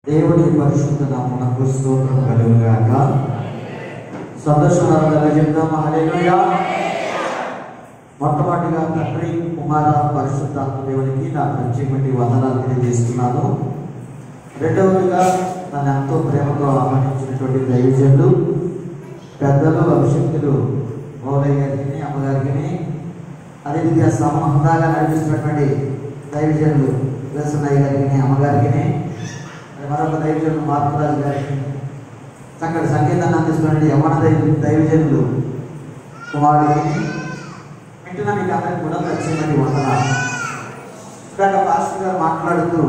దేవుని పరిశుద్ధ నామమునకు స్తోత్రం కలుగుగాక. సంతోషంగా చెప్తాము హల్లెలూయా. మొట్టమొదటిగా తండ్రి కుమార పరిశుద్ధాత్మ దేవునికి నా ప్రత్యేకమైన వందనాలు తెలియజేస్తున్నాను. రెండవదిగా నన్ను ఎంతో ప్రేమతో ఆహ్వానించినటువంటి దైవజనులు పెద్దలు అభిషక్తులు మౌలయ్య గారికి అమ్మగారికి, అదేవిధంగా సమహందాగా నడిపిస్తున్నటువంటి దైవజనులు వేసన్నయ్య గారికి అమ్మగారికి, మరొక దైవజనులు మార్పురాజు గారికి, చక్కటి సంగీతాన్ని అందిస్తున్నటువంటి యవ్వన దైవజనులు కుమారుడికి, వింటున్న మీకు అందరికీ కూడా ప్రత్యేకమైన వందనాలు. ఇక్కడ పాస్టర్ గారు మాట్లాడుతూ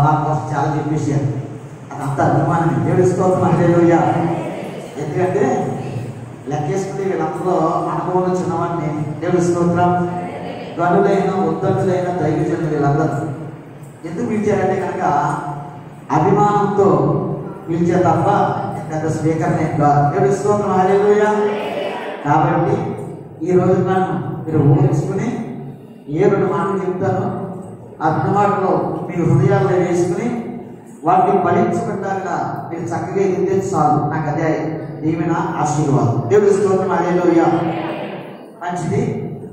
నా కోసం చాలా చెప్పేసారు. అదంతా అభిమానం. దేవుడి స్తోత్రం హల్లెలూయా. ఎందుకంటే లెక్కేసుకుంటే వీళ్ళందరూ అనుభవంలో చిన్నవాడిని. దేవుడి స్తోత్రం. గనులైన ఉద్దతులైన దైవజనులు వీళ్ళందరూ ఎందుకు పిలిచారంటే కనుక అభిమానంతో పిలిచే తప్ప పెద్ద స్పీకర్ని దేవుడి స్తోత్రం హల్లెలూయా. కాబట్టి ఈ రోజు నన్ను మీరు ఊహించుకుని ఏ రెండు మాటలు చెప్తాను, ఆ రెండు మాటలు మీరు హృదయాల్లో వేసుకుని వాటిని ఫలించబడ్డాక మీరు చక్కగా ఎదిగితే చాలు. నాకు అదే దీవెన, ఆశీర్వాదం. దేవుడి స్తోత్రం హల్లెలూయా. మంచిది.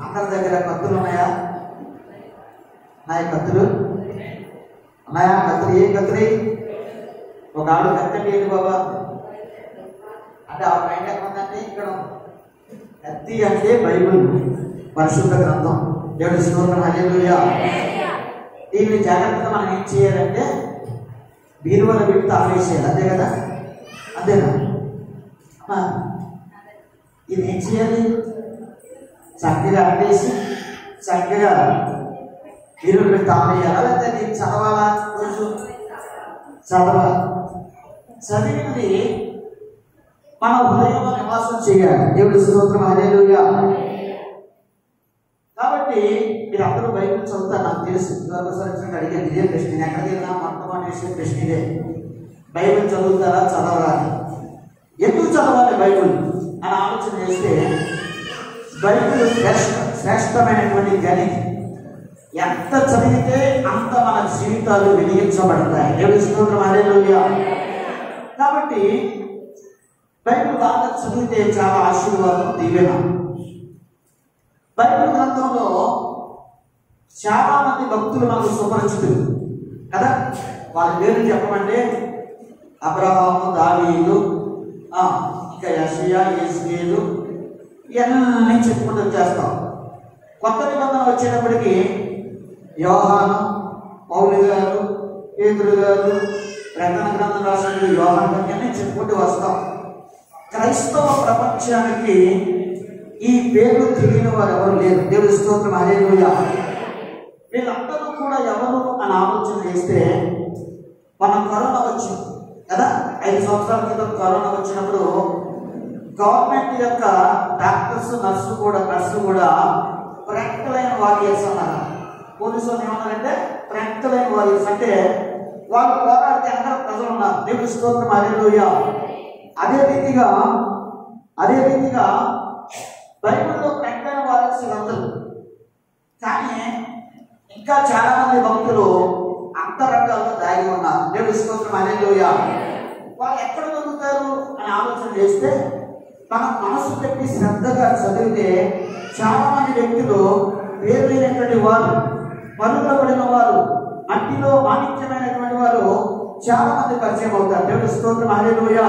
అందరి దగ్గర కత్తులు ఉన్నాయా? నా కత్తులు ఉన్నాయా? కత్తులు ఏ కత్తులు? ఒక ఆవిడ కత్తి ఏంటి బాబా అంటే ఆవిడ మైండ్ ఎక్కడ ఉందంటే ఇక్కడ కత్తి అంటే బైబిల్, పరిశుద్ధ గ్రంథం. దేవుడి స్తోత్రం హల్లెలూయా. దీన్ని జాగ్రత్తగా మనం ఏం చేయాలంటే బీరువాల పెట్టి తాళేసేయాలి. అంతే కదా? అంతేనా? ఇది ఏం చేయాలి? చక్కగా అట్టేసి చక్కగా బీరువాలు పెట్టి తాళేయాలా, లేకపోతే దీన్ని చదవాలా? కొంచెం చదవాలి. చదివింది మన హృదయంలో నివాసం చేయాలి. దేవుడి స్తోత్రం హల్లెలూయా. కాబట్టి మీరు అందరూ బైబిల్ చదువుతారు, నాకు తెలుసు. ఇదివరకు అడిగాను ఇదే ప్రశ్న. నేను ఎక్కడికి వెళ్ళినా మొట్టమొదటి వేసే ప్రశ్న ఇదే, బైబిల్ చదువుతారా చదవరా? ఎందుకు చదవాలి బైబిల్ అని ఆలోచన చేస్తే బైబిల్ శ్రేష్టమైనటువంటి గని. ఎంత చదివితే అంత మన జీవితాలు వెలిగించబడతాయి. దేవుడి స్తోత్రం హల్లెలూయా. కాబట్టి బైబిల్ బాగా చదివితే చాలా ఆశీర్వాదం, దీవెన. బైబిల్ గ్రంథంలో చాలా మంది భక్తులు మనకు సుపరిచితులు కదా. వాళ్ళ పేర్లు చెప్పమంటే అబ్రహాము, దావీదు, ఇంకా యెషయా, యేసుయేలు, ఇవన్నీ చెప్పుకుంటూ వచ్చేస్తాం. కొత్త నిబంధన వచ్చేటప్పటికి యోహాను, పౌలు గారు, పేతురు గారు, ప్రకటన గ్రంథం రాసిన యోహాను అన్నీ చెప్పుకుంటూ వస్తాం. క్రైస్తవ ప్రపంచానికి ఈ పేర్లు తెలియని వారు ఎవరు లేరు. దేవుడి స్తోత్రం హల్లెలూయా. వీళ్ళందరూ కూడా ఎవరు అని ఆలోచన చేస్తే మనం కరోనా వచ్చింది కదా. 5 సంవత్సరాల క్రితం కరోనా వచ్చినప్పుడు గవర్నమెంట్ యొక్క డాక్టర్స్, నర్సు కూడా ప్రాక్టికలైన వారియర్స్ అన్నారు. పోలీసు వాళ్ళు ఏమన్నారంటే ప్రాక్టికలైన వారియర్స్ అంటే వాళ్ళు పోరాడితే అందరూ ప్రజలు ఉన్నారు. దేవుడి స్తోత్రం హల్లెలూయా. అదే రీతిగా బైబిల్లో ప్రాక్టికలైన వారియర్స్ అందరూ. కానీ ఇంకా చాలా మంది భక్తులు అంతరంగాల్లో దాగి ఉన్నారు. దేవుడి స్తోత్రం హల్లెలూయా. వాళ్ళు ఎక్కడ దొరుకుతారు అని ఆలోచన చేస్తే మనం మనసు పెట్టి శ్రద్ధగా చదివితే చాలా మంది వ్యక్తులు పేరు లేనటువంటి వారు, పలుకబడిన వారు, మట్టిలో మాణిక్యమైనటువంటి వారు చాలా మంది పరిచయం అవుతారు. దేవుడి స్తోత్రం హల్లెలూయా.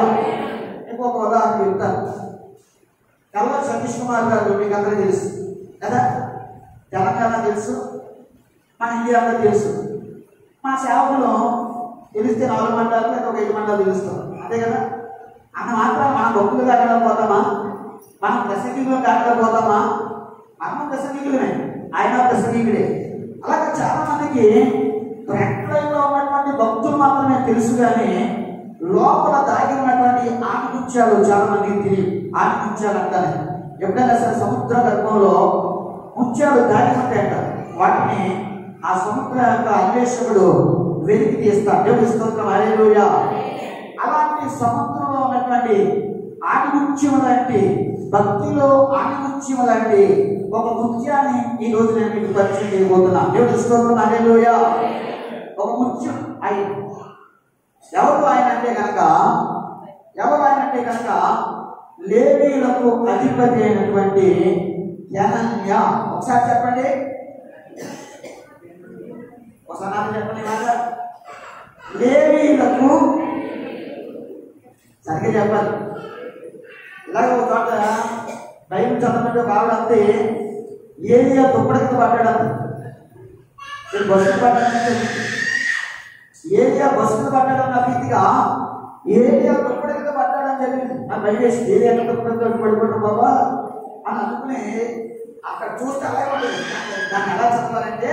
ఇంకొక ఉదాహరణ చెప్తాను. కల్వ సతీష్ కుమార్ గారు మీకు అందరికీ తెలుసు కదా. తెలంగాణ తెలుసు, మన ఇండియాలో తెలుసు. మా సేవకులు తెలిస్తే 4 మండలాలు లేదా 5 మండలాలు తెలుస్తాం. అంతే కదా. అన్న మాత్రం మనం భక్తులు కాకపోతామా? మనం ప్రసంగికులు కాకపోతామా? మనం ప్రసంగికులమే, ఆయన ప్రసంగికుడే. అలాగే చాలా మందికి ప్రకటనలో ఉన్నటువంటి భక్తులు మాత్రమే తెలుసు, కానీ లోపల దాగి ఉన్నటువంటి ఆకుముత్యాలు చాలా మందికి తెలియదు. ఆకుముత్యాలు అంటారు. ఎప్పుడైనా సరే సముద్ర గర్భంలో ముత్యాలు దాగి ఉంటాయంట. వాటిని ఆ సముద్ర యొక్క అన్వేషకుడు వెలికి తీస్తాడు. దేవుడి స్తోత్రం హల్లెలూయా. అలాంటి సముద్రంలో ఉన్నటువంటి ఆకుముత్యం లాంటి, భక్తిలో ఆకుముత్యం లాంటి ఒక ముత్యాన్ని ఈ రోజు నేను మీకు పరిచయం చేయబోతున్నా. దేవుడి స్తోత్రం హల్లెలూయా. ఒక ముత్యం అంటే కనుక ఎవరు ఆయన అంటే కనుక లేవీయులకు అధిపతి అయినటువంటి యెనన్య. ఒకసారి చెప్పండి, ఒకసారి చెప్పండి మాట. లేవీయులకు సరిగ్గా చెప్పాలి. ఇలాగ ఒక చోట బైబిల్ చదవమంటే కావాలంటే ఏలియా దుప్పటికి పడ్డాడు. బస్సులు పడ్డాడు, ఏలియా బస్సులు పడ్డాడు నా రీతిగా ఏలియా దుప్పటికి పడ్డాడని చెప్పి నా భయమేసి ఏలియా దుప్పటికి పడిపోవడం బాబా అని అనుకుని అక్కడ చూస్తే అలాగే ఉంటుంది. దాన్ని ఎలా చదవాలంటే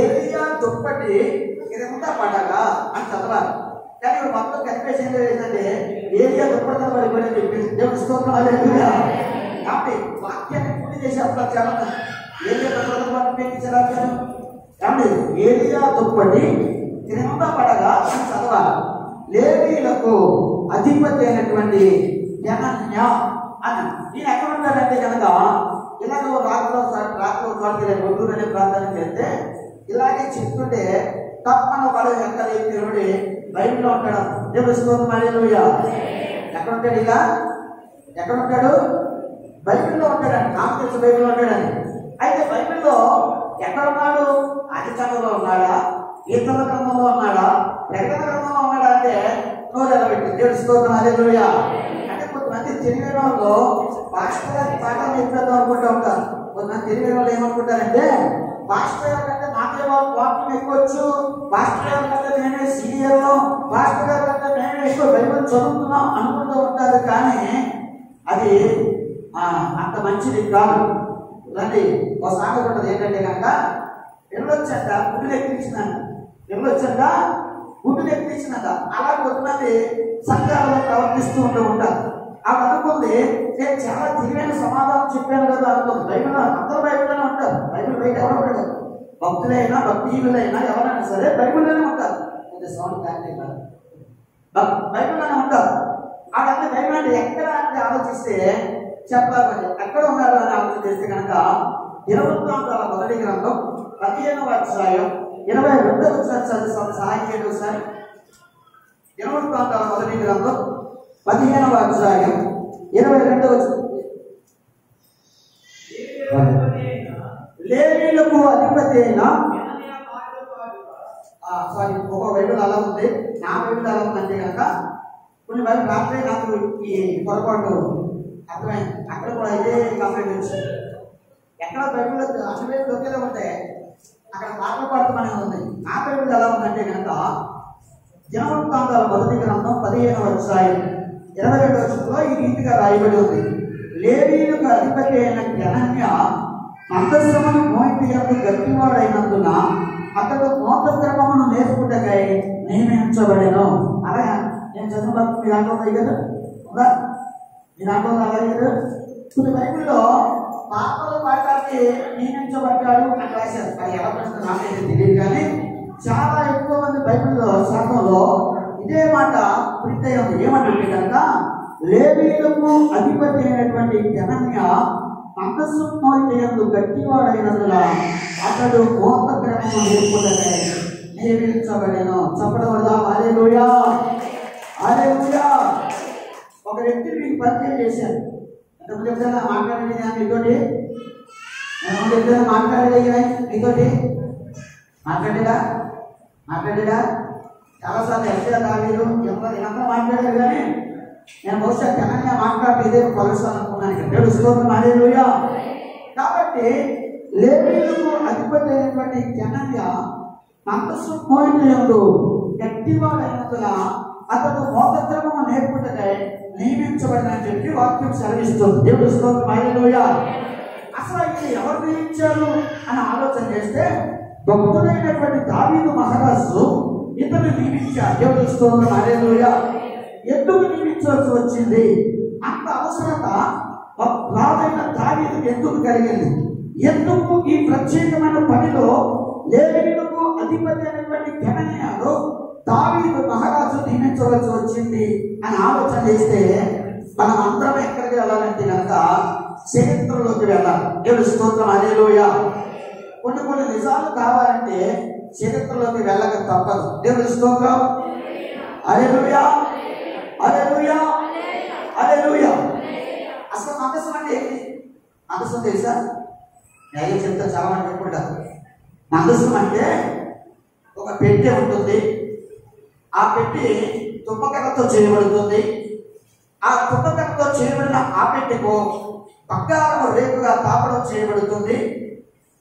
ఏలియా దుప్పటి ఇదంతా పడ్డాగా అని చదవాలి. కానీ మొత్తం కనిపేసి ఏం ఏంటంటే ఏలియా దుప్పటితో పడిపోయిందని చెప్పేసి దేవుడి స్తోత్రం హల్లెలూయా. కాబట్టి వాక్యాన్ని పూర్తి చేసి అప్పుడు చాలా ఏలియా దుప్పటితో పడిపోయించారు. కాబట్టి ఏలియా దుప్పటి క్రింద పడగా అని చదవాలి. లేవీయులకు అధిపతి అయినటువంటి యెనన్య అని ఈయన ఎక్కడ ఉంటాడంటే కనుక ఇలాగ రాత్రిలో చోటుకి ఒడ్డూరు అనే ప్రాంతానికి వెళ్తే ఇలాగే చెప్తుంటే తప్పన వాడు ఎక్కడ దేవుడి బైబిల్లో ఉంటాడు. దేవుడి స్తోత్రం హల్లెలూయా. ఎక్కడ ఉంటాడు? ఇలా ఎక్కడ ఉంటాడు? బైబిల్లో ఉంటాడండి. నాకు తెలిసి బైబిల్లో ఉంటాడని. అయితే బైబిల్లో ఎక్కడ ఉన్నాడు? ఆదికాండంలో ఉన్నాడా, కీర్తన గ్రంథంలో ఉన్నాడా, ప్రకటన గ్రంథంలో ఉన్నాడా అంటే నోరు ఎలా పెట్టింది. దేవుడి స్తోత్రం హల్లెలూయా. అంటే కొంతమంది తెలివైన వాళ్ళు పాస్టర్ గారి పాఠాలు చెప్పేద్దాం అనుకుంటూ ఉంటారు. కొంతమంది తెలివైన వాళ్ళు ఏమనుకుంటారంటే పాస్టర్ గారి కంటే నాకే వాళ్ళు వాక్యం ఎక్కువచ్చు, పాస్టర్ గారి కంటే నేనే సీనియర్, పాస్టర్ గారి కంటే నేనే ఎక్కువ బైబిల్ చదువుతున్నాం అనుకుంటూ ఉంటారు. కానీ అది అంత మంచిది కాదు. రండి, ఒక సామెత ఉంటుంది ఏంటంటే కనుక ఎల్లొచ్చంట గుడ్డులు ఎక్కించిందంట, ఎల్లొచ్చంట గుడ్డులు ఎక్కించిందంట. అలా కొంతమంది సంఘాలలో ప్రవర్తిస్తూ ఉంటారు. అది అనుకుంది నేను చాలా తెలివైన సమాధానం చెప్పాను కదా అనుకుంది. బైబిల్ అందరూ బైబిల్లోనే ఉంటారు. బైబిల్ బయట ఎవరు ఉంటాడు? భక్తులైనా భక్తిహీనులైనా ఎవరైనా సరే బైబిల్లోనే ఉంటారు. బైబిల్లోనే ఉంటారు. అదంతా బైబిల్ అంటే ఎక్కడ అంటే ఆలోచిస్తే చెప్పాలి. ఎక్కడ ఉన్నారు అని ఆలోచన చేస్తే కనుక 20 మొదటి గ్రంథం 15వ అధ్యాయం 22వ వచనం సహాయం చేయండి ఒకసారి. 20 మొదటి గ్రంథం 15వ అధ్యాయం 22వ వచనం. లేవీయులకు అధిపతి అయిన సారీ ఒక బైబిల్ అలా ఉంది, నా బైబిల్ అలా ఉందంటే కనుక కొన్ని బైబిల్ రాత్రి నాకు ఈ పొరపాటు అర్థమైంది. అక్కడ కూడా ఇదే కంప్లైంట్ వచ్చింది. ఎక్కడ బైబిల్లో అసలు బైబిల్ ఒకేలా ఉంటాయి, అక్కడ పాటలు పాడుతామనే ఉంది. నా బైబిల్ ఎలా ఉందంటే కనుక 20 మొదటి గ్రంథం 15వ అధ్యాయం 22వ వచనంలో ఈ రీతిగా రాయబడి ఉంది. లేవీయులకు అధిపతి అయిన యెనన్య మందస్సమును మోయింపు గట్టివాడైనందున అతడు మోతద్రవమును నేర్పుటకై నియమించబడెను. అలాగే నేను చదువు మీ దాంట్లో కదా ఉందా? మీ దాంట్లో అలాగే కదా కొన్ని బైబిల్లో పాపలు పాడటానికి నియమించబడ్డాడు అని రాశారు. అది ఎలా ప్రశ్న నాకైతే తెలియదు. కానీ చాలా ఎక్కువ మంది బైబిల్లో శాతంలో ఇదే మాట ప్రింట్ అయ్యి ఉంది. ఏమంటే కనుక లేవీయులకు అధిపతి అయినటువంటి యెనన్య మందస్సు మోయింపు గట్టివాడైనందున అతడు మోతద్రవమును నేర్పుటకై నియమించబడెను. చెప్పడం హల్లెలూయా, హల్లెలూయా. ఒక వ్యక్తిని మీకు పరిచయం చేశాను. ఎంతమంది ఎప్పుడైనా మాట్లాడేది మీతోటి? ఎంతమంది ఎప్పుడైనా మాట్లాడేది మీతోటి? మాట్లాడేదా? చాలాసార్లు ఎక్కడ దావీదు ఎవరంతా మాట్లాడారు. కానీ నేను బహుశా తెలంగాణ మాట్లాడి ఇదే కలుస్తాను అనుకున్నాను. దేవుడి స్తోత్రం హల్లెలూయా. కాబట్టి లేవీయులకు అధిపతి అయినటువంటి యెనన్య మందస్సు మోయింపు గట్టివాడైనందున అతడు మోతద్రవమును నేర్పుటకై నియమించబడినని చెప్పి వాక్యం సెలవిస్తుంది. దేవుడి స్తోత్రం హల్లెలూయా. అసలు ఇది ఎవరు నియమించారు అని ఆలోచన చేస్తే భక్తుడైనటువంటి దావీదు మహారాజు ఇతను నియమించారు. దేవుడి స్తోత్రం హల్లెలూయా. ఎందుకు నియమించాల్సి వచ్చింది? అంత అవసరత రాజైన దావీదుకు ఎందుకు కలిగింది? ఎందుకు ఈ ప్రత్యేకమైన పనిలో లేవీయులకు అధిపతి అయినటువంటి యెనన్యను దావీదు మహారాజు నియమించవలసి వచ్చింది అని ఆలోచన చేస్తే మనం అందరం ఎక్కడికి వెళ్ళాలంటే కనుక చరిత్రలోకి వెళ్ళాలి. దేవుడి స్తోత్రం హల్లెలూయా. కొన్ని నిజాలు కావాలంటే చరిత్రలోకి వెళ్ళక తప్పదు. దేవుడి స్తోత్రం. హల్లెలూయా, హల్లెలూయా, హల్లెలూయా. అసలు మందసం అంటే ఏంటి? మందసం తెలుసా? నేను చెప్తా చాలా మంది ఎప్పుడు. మందసం అంటే ఒక పెట్టె ఉంటుంది. ఆ పెట్టి తుమ్మకర్రతో చేయబడుతుంది. ఆ తుమ్మకర్రతో చేయబడిన ఆ పెట్టెకు బంగారము రేకుగా తాపడం చేయబడుతుంది.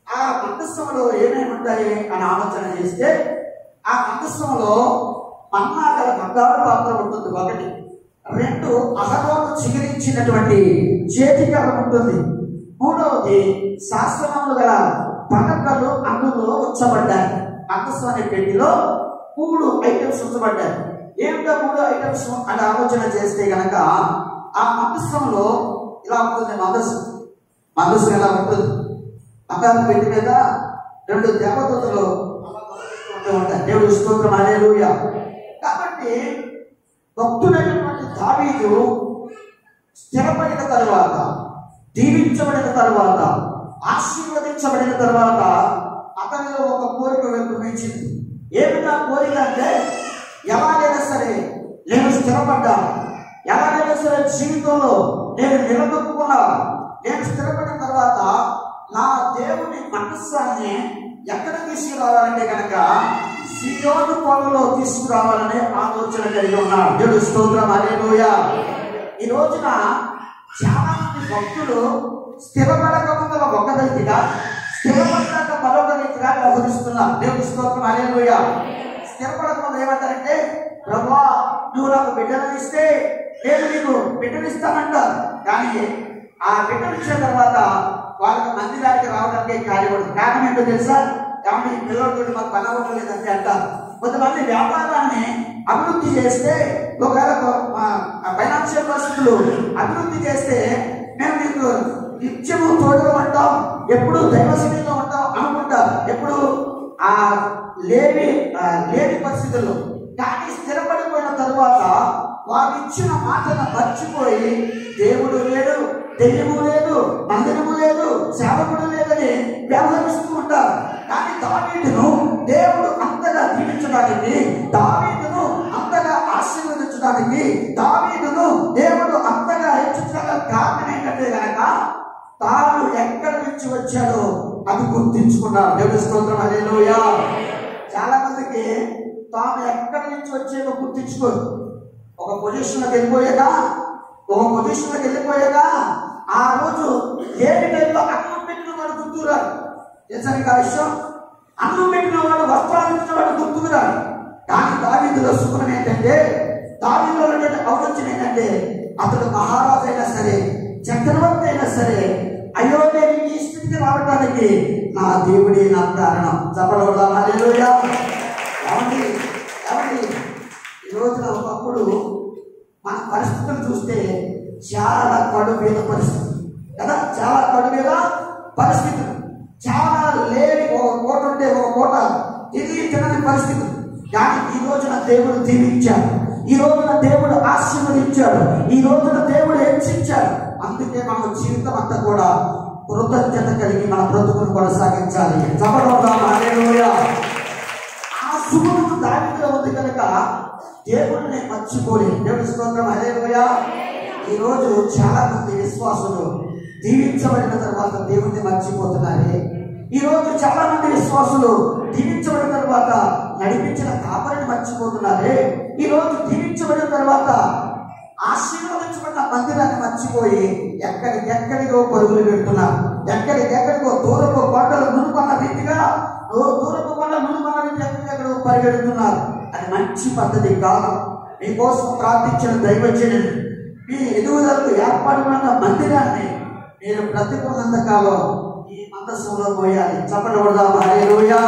ఆ మందస్సంలో ఏమేమి ఉంటాయి అని ఆలోచన చేస్తే ఆ మందస్సంలో మన్నా గల బంగారు పాత్ర ఉంటుంది ఒకటి. 2 అహరోను చిగిరించినటువంటి చేతికర్ర ఉంటుంది. 3వది శాస్త్రములు గల పలకలు అందులో ఉంచబడ్డాయి. మందస్సం అనే పెట్టిలో 3 ఐటమ్స్ ఉంచబడ్డాయి. ఏమిటో 3 ఐటమ్స్ అని ఆలోచన చేస్తే గనక ఆ మందస్సంలో ఇలా ఉంటుంది. మందస్సం ఎలా ఉంటుంది? బంగారు పెట్టి మీద 2 దేవదూతలు ఉంటాయి. దేవుడి స్తోత్రం, హల్లెలూయా. కాబట్టి భక్తుడైనటువంటి దావీదు స్థిరపడిన తరువాత, దీవించబడిన తరువాత, ఆశీర్వదించబడిన తరువాత అతనిలో ఒక కోరిక వెలువరించింది. ఏమిటా కోరిక అంటే, ఎలాగైనా సరే నేను స్థిరపడ్డా, ఎలాగైనా సరే జీవితంలో నేను నిలదొక్కున్నా, నేను స్థిరపడిన తర్వాత నా దేవుని మనస్సాన్ని ఎక్కడ తీసుకురావాలంటే కనుక సీయోను కొండలో తీసుకురావాలనే ఆలోచన కలిగి ఉన్నాడు. దేవుడి స్తోత్రం, హల్లెలూయా. ఈ రోజున చాలా మంది భక్తులు స్థిరపడక ముందర ఒక రీతిగా, స్థిరపడ్డాక మరొక రీతిగా వ్యవహరిస్తున్నారు. దేవుడి స్తోత్రం, హల్లెలూయా. స్థిరపడక ముందు ఏమంటారంటే, ప్రభువా నువ్వు నాకు బిడ్డను ఇస్తే నేను నీకు బిడ్డనిస్తానంటారు. కానీ ఆ బిడ్డలు ఇచ్చిన తర్వాత వాళ్ళకి మందిరానికి రావడానికి కార్యపడదు. కారణం ఏంటో తెలుసా? కాబట్టి ఈ పిల్లలతో మాకు పని అవ్వలేదంటే అంటారు. కొంతమంది వ్యాపారాన్ని అభివృద్ధి చేస్తే, ఒకవేళ ఫైనాన్షియల్ పరిస్థితులు అభివృద్ధి చేస్తే మేము మీకు నిత్యము తోడుగా ఉంటాం, ఎప్పుడు దైవసన్నిధిలో ఉంటాం అనుకుంటారు, ఎప్పుడు ఆ లేని పరిస్థితుల్లో. కానీ స్థిరపడిపోయిన తరువాత వారు ఇచ్చిన మాటను మర్చిపోయి దేవుడు లేడు, దెయ్యము లేదు, మందిరము లేదు, సేవకుడు లేదని వ్యవహరిస్తూ ఉంటారు. కానీ దావీదును దేవుడు అంతగా దీవించడానికి, దావీదును అంతగా ఆశీర్వదించడానికి, దావీదును దేవుడు అంతగా హెచ్చించడానికి కారణం ఏంటంటే కనుక తాను ఎక్కడి నుంచి వచ్చాడో అది గుర్తించుకున్నాడు. దేవుడి స్తోత్రం, హల్లెలూయా. చాలా మందికి తాను ఎక్కడి నుంచి వచ్చేదో గుర్తించుకోరు. ఒక పొజిషన్లోకి వెళ్ళిపోయాక ఆ రోజు ఏడు టైంలో అన్నం పెట్టిన వాడు గుర్తురాడు. తెలుసా నీకు ఆ విషయం? అన్నం పెట్టిన వాడు, వస్త్రాలు ఇచ్చిన వాడు గుర్తుకురాడు. కానీ దావీదులో సుఖం ఏంటంటే, దావీదులో ఔన్నత్యం ఏంటంటే, అతడు మహారాజు అయినా సరే, చక్రవర్తి అయినా సరే, అయ్యో నేను ఈ స్థితికి రావడానికి నా దేవుడే నా కారణం. చెప్పడం, హల్లెలూయా. ఏమండి ఈ రోజున ఒకప్పుడు మన పరిస్థితులు చూస్తే చాలా కడుమీద పరిస్థితి కదా, చాలా కడుమీద పరిస్థితులు, చాలా లేని ఒక కోట ఉంటే ఒక కోట తిరిగి తినని పరిస్థితులు. కానీ ఈ రోజున దేవుడు దీవించాడు, ఈ రోజున దేవుడు ఆశీర్వదించాడు, ఈ రోజున దేవుడు హెచ్చించాడు. అందుకే మన జీవితం అంతా కూడా కృతజ్ఞత కలిగి మన బ్రతుకును కొనసాగించాలి. చెప్పడం, హల్లెలూయా. ఆ సుగుణము దావీదులో ఉంది కనుక దేవుడిని మర్చిపోలేదు. దేవుడి స్తోత్రం, హల్లెలూయా. ఈ రోజు చాలా మంది విశ్వాసులు దీవించబడిన తర్వాత దేవుడిని మర్చిపోతున్నారే. ఈ రోజు చాలా మంది విశ్వాసులు దీవించబడిన తర్వాత నడిపించిన కాపరిని మర్చిపోతున్నారే. ఈ రోజు దీవించబడిన తర్వాత ఆశీర్వదించబడిన మందిరాన్ని మర్చిపోయి ఎక్కడికెక్కడికో పరుగులు పెడుతున్నారు. ఎక్కడికెక్కడికో దూరపు కొండలు నునుపన్న రీతిగా ఎక్కడెక్కడో పరిగెడుతున్నారు. అది మంచి పద్ధతి కాదు. మీకోసం ప్రార్థించిన దైవజనుడు మీ ఎదుగుదలకు ఏర్పడిన మందిరాన్ని మీరు బ్రతికున్నంత కాలం ఈ మందస్సులో పోయాలి. చెప్పకూడదాం, హల్లెలూయా.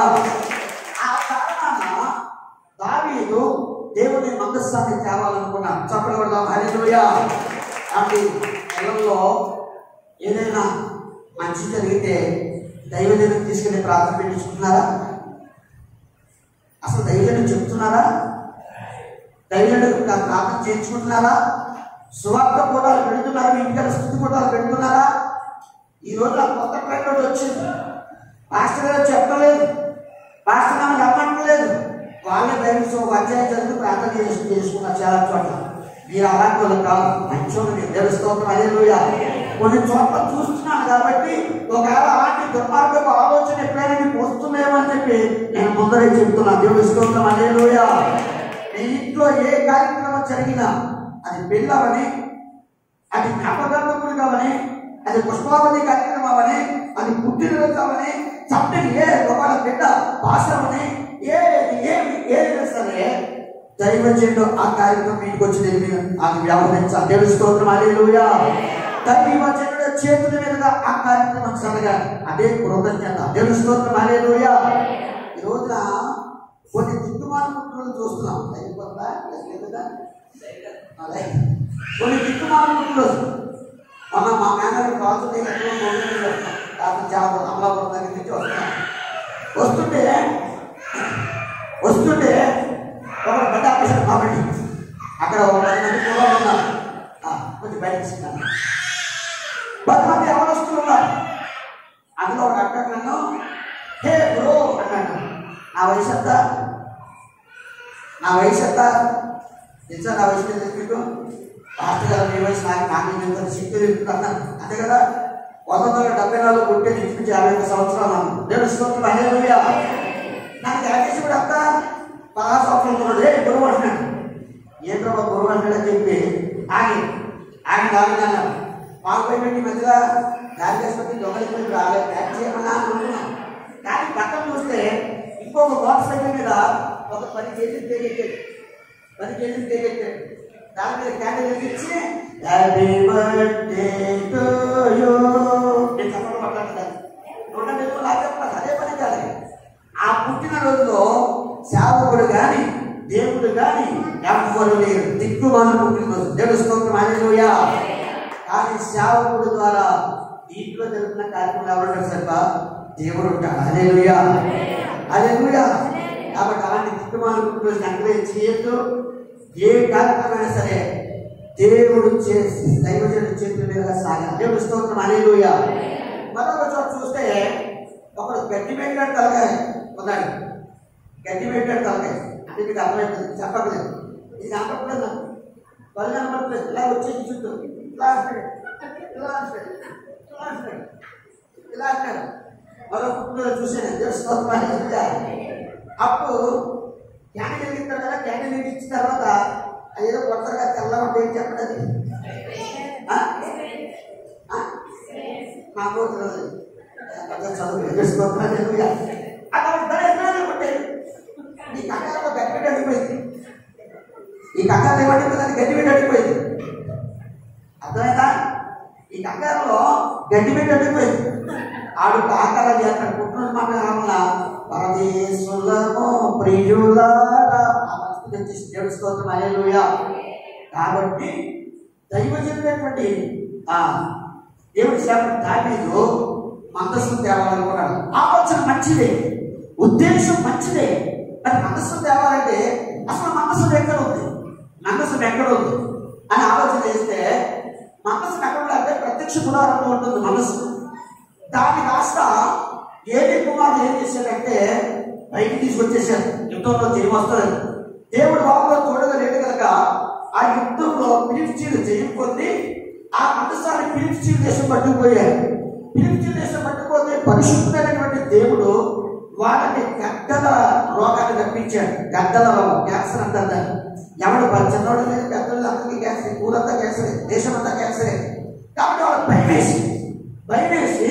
ఆ కారణాన దావీదు దేవుని మందస్సాన్ని తేవాలనుకున్నాడు. చెప్పకూడదాం, హల్లెలూయా. కాబట్టి నెలలో ఏదైనా మంచి జరిగితే దైవజనుడిని తీసుకెళ్ళి ప్రార్థన పెట్టించుకుంటున్నారా? అసలు దైవజనుడు చెప్తున్నారా? దైవజనుడికి ప్రార్థన చేయించుకుంటున్నారా? సువార్త కూడాలు పెడుతున్నారు, ఇంటికి స్థుతి కూడాలు పెడుతున్నారా? ఈ రోజు ఆ కొత్త ట్రెండ్ వచ్చింది. పాస్టర్ గారు చెప్పలేదు, పాస్టర్ గారు చెప్పట్లేదు, వాళ్ళే బైబిల్స్ ఒక అధ్యాయం చదివి ప్రార్థన చేసుకున్నారు చాలా చోట్ల. మీరు అలాంటి వాళ్ళు కాదు, మంచోళ్ళు మీరు. దేవుని స్తోత్రం, హల్లెలూయా. కొన్ని చోట్ల చూస్తున్నాను కాబట్టి ఒకవేళ అలాంటి దుర్మార్గపు ఆలోచన ఎప్పుడైనా మీకు వస్తుందేమో అని చెప్పి నేను ముందరే చెప్తున్నాను. దేవుని స్తోత్రం, హల్లెలూయా. మీ ఇంట్లో ఏ కార్యక్రమం జరిగినా, అది పెళ్ళవని, అది జ్ఞాపకార్థకుడు కావని, అది పుష్పావతి కార్యక్రమం అవని, అది పుట్టినరోజు అవని, సంథింగ్ ఒక బిడ్డ భాషమని, ఏది సరే దైవజనుడు ఆ కార్యక్రమం ఇంటికి వచ్చి అది వ్యవహరించాలి. దేవుని స్తోత్రం, హల్లెలూయా. దైవజనుడు చేతుల మీదుగా ఆ కార్యక్రమం జరగాలి. అదే కృతజ్ఞత. దేవుని స్తోత్రం, హల్లెలూయా. ఈ రోజున కొన్ని దిక్కుమాల పుట్టులను చూస్తున్నాం. కొన్ని దిక్కుమాల పుట్టులు మొన్న మా మేనర్ కాల్స్ చాలా అమలాపురం దగ్గర నుంచి వస్తుంటే ఒక పెద్ద ఆపరేషన్ కాబట్టి అక్కడ ఒక 10 మంది కూడా ఉన్నారు. కొంచెం బయటకు 10 మంది ఎవరు ఉన్నారు. అందులో ఒక అక్కడ నన్ను హే బ్రో అన్నాడు. నా వయసు ఎంత తెలుసా? నా వయసు మీకు పాస్టర్ గారు మీ వయసు నాకు శక్తి అన్నాను. అంతే కదా. 1974 పుట్టే నుంచి 50 సంవత్సరాలు అన్నాను. దేవుని స్తోత్రం, హల్లెలూయా. నాకు యాకేసి కూడా అంతా 10 సంవత్సరాలు ఉన్నాడు. గురువు అంటున్నాడు. ఏంటో గురువు అంటాడని చెప్పి ఆగి రాలినాను. మాకు పోయి మధ్యలో గాలి చేసుకొని దొంగలిపోయి రాలేదు ప్యాక్ చేయమన్నా అనుకున్నాం. కానీ పక్కన చూస్తే ఇంకొక మోటార్ సైకిల్ మీద ఒక 10 కేజీలు తెగెట్టాడు. దాని మీద క్యాండిల్ వెలిగించి హ్యాపీ బర్త్డే టు యూ నేను చెప్పడం మాట్లాడుతున్నాను. అదే పని కాదు. ఆ పుట్టినరోజులో సేవకుడు కానీ దేవుడు కానీ ఎవ్వరు లేరు. దిక్కుమాల పుట్టినరోజు. దేవుని స్తోత్రం, హల్లెలూయా. కానీ సేవకుడు ద్వారా ఇంట్లో జరుగుతున్న కార్యక్రమం ఎవరు సరిపా దేవుడు ఉంటాడు. హల్లెలూయా, హల్లెలూయా. కాబట్టి అలాంటి దిక్కుమాల పుట్టినరోజు ఎంకరేజ్ చేయొద్దు. ఏ కార్యక్రమైనా సరే దేవుడు చేసి దైవజనుడి చేతుల మీద సాగాలి. దేవుని స్తోత్రం, హల్లెలూయా. మరొక చోట చూస్తే ఒకడు గడ్డి పెట్టాడు తలకాయ ఉన్నాడు. గడ్డి పెట్టాడు తలకాయ అంటే మీకు అర్థమైపోతుంది. చెప్పట్లేదు, ఇది కనపడలేదు, వాళ్ళు కనపడలేదు. ఇలా వచ్చేసి చుట్టూ ఇలా అంటాడు. మరో పుట్టినరోజు చూసాను. దేవుని స్తోత్రం, హల్లెలూయా. అప్పుడు క్యాండిల్ వెలిగిస్తాడు కదా. క్యాండిల్ వెలిగించిన తర్వాత అదేదో కొత్తగా తెల్లగా ఉంటే ఏం చెప్పండి. నాకు చదువు ఈ కకాలో గడ్డి అడిగిపోయింది. ఈ కకాలు ఏమడిపోయింది? గడ్డి పెట్టి అడిగిపోయింది. అర్థమైందా? ఈ కకాలో గడ్డి పెట్టి అడిగిపోయింది. ఆడు కాకల అక్కడ పుట్టిన మాట పరదేశులము ప్రియులారా దేవుని స్తోత్రం, హల్లెలూయా. కాబట్టి దైవజనుడైనటువంటి దేవుడి సేవకుడు దావీదు మందస్సు తేవాలనుకున్నాడు. ఆలోచన మంచిదే, ఉద్దేశం మంచిదే. మరి మందస్సు తేవాలంటే అసలు మందస్సు ఎక్కడ ఉంది అని ఆలోచన చేస్తే మనసు ఎక్కడ అంటే ప్రత్యక్ష గుడారంలో ఉంటుంది మనసు. దాన్ని కాస్త ఏలి కుమారుడు ఏం చేశాడంటే పైకి తీసుకొచ్చేసాడు. యుద్ధంలో జయం వస్తుంది. దేవుడు వాళ్ళలో తోడుగా లేడు కనుక ఆ యుద్ధంలో ఫిలిష్తీయులు జయం పొంది ఆ మందసాన్ని ఫిలిష్తీయుల దేశం పట్టుకుపోయారు. ఫిలిష్తీయుల దేశం పట్టుకుపోతే పరిశుద్ధమైనటువంటి దేవుడు వాళ్ళకి గద్దల రోగాన్ని రప్పించాడు. గద్దల రోగం, క్యాన్సర్ అంటారు. ఎవడు చిన్నవాడు లేదు, పెద్దలు అందరికీ క్యాన్సర్, ఊరంతా క్యాన్సరే, దేశం అంతా క్యాన్సరే. కాబట్టి వాళ్ళు భయమేసి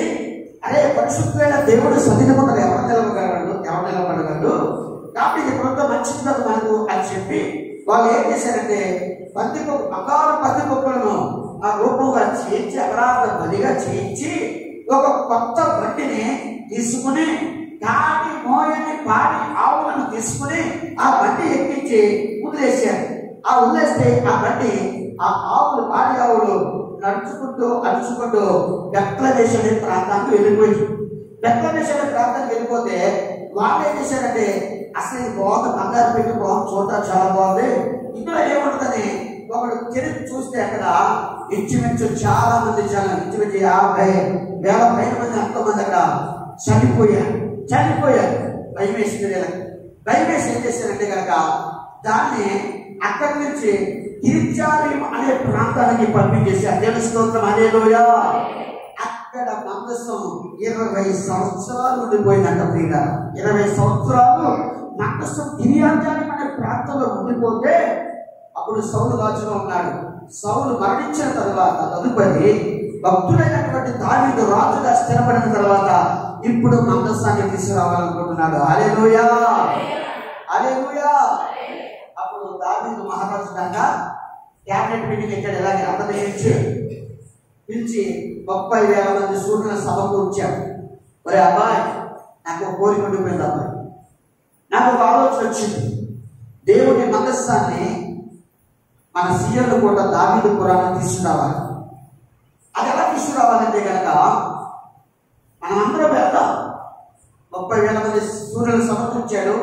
అరే పరిశుద్ధమైన దేవుడు సన్నిధిలో ఎవరు నిలబడగలడు, కాబట్టి ఇది కొంత మంచిది కదా మనకు అని చెప్పి వాళ్ళు ఏం చేశారంటే బంగారు పందికొక్కులను ఆ రూపంగా చేయించి అపరాధ బలిగా చేయించి ఒక కొత్త బండిని తీసుకుని దాటి మోయని పాడి ఆవులను తీసుకుని ఆ బండి ఎక్కించి వదిలేశారు. ఆ వదిలేస్తే ఆ బండి ఆ ఆవులు పాడి ఆవులు అడుచుకుంటూ బెత్లెహేము అనే ప్రాంతానికి వెళ్ళిపోయింది. బెత్లెహేము అనే ప్రాంతానికి వెళ్ళిపోతే వాళ్ళు ఏం చేశారంటే అసలు ఇది బాగుంది, బంగారు పెట్టి బాగుంది, చూడటానికి చాలా బాగుంది, ఇందులో ఏముంటుందని ఒకడు తిరిగి చూస్తే అక్కడ ఇంచుమించు చాలా మంది ఇంచుమించు 50,000 పైన మంది ఎంతో మంది అక్కడ చనిపోయారు. భయం వేసింది. దయచేసి ఏం చేశారంటే కనుక దాన్ని అక్కడి నుంచి కిర్యాతయీమ్ అనే ప్రాంతానికి పంపించేశారు. దేవుని స్తోత్రం, హల్లెలూయా. అక్కడ మందసం 20 సంవత్సరాలు ఉండిపోయిందంట ప్రియుల. 20 సంవత్సరాలు మందసం కిర్యాతయీమ్ అనే ప్రాంతంలో ఉండిపోతే అప్పుడు సౌలు రాజుగా ఉన్నాడు. సౌలు మరణించిన తర్వాత తదుపరి భక్తుడైనటువంటి దావీదు రాజుగా స్థిరపడిన తర్వాత ఇప్పుడు మందసాన్ని తీసుకురావాలనుకుంటున్నాడు. హల్లెలూయా, హల్లెలూయా. అప్పుడు దావీదు మహారాజు దాకా క్యాబినెట్ మీటింగ్ ఎక్కడ ఎలాగే అందరినీ పిలిచి 30,000 మంది సూర్యుల సభకు వచ్చాడు. మరి అబ్బాయి, నాకు ఒక కోరిక ఉండిపోయింది అబ్బాయి, నాకు ఒక ఆలోచన వచ్చింది. దేవుని మందసాన్ని మన సీఎంలు కూడా దావీదు పురాణం తీసుకురావాలి. అది ఎలా తీసుకురావాలంటే కనుక మనమందరం వెళ్దాం. 30,000 మంది సూర్యులు సమకూర్చాడు,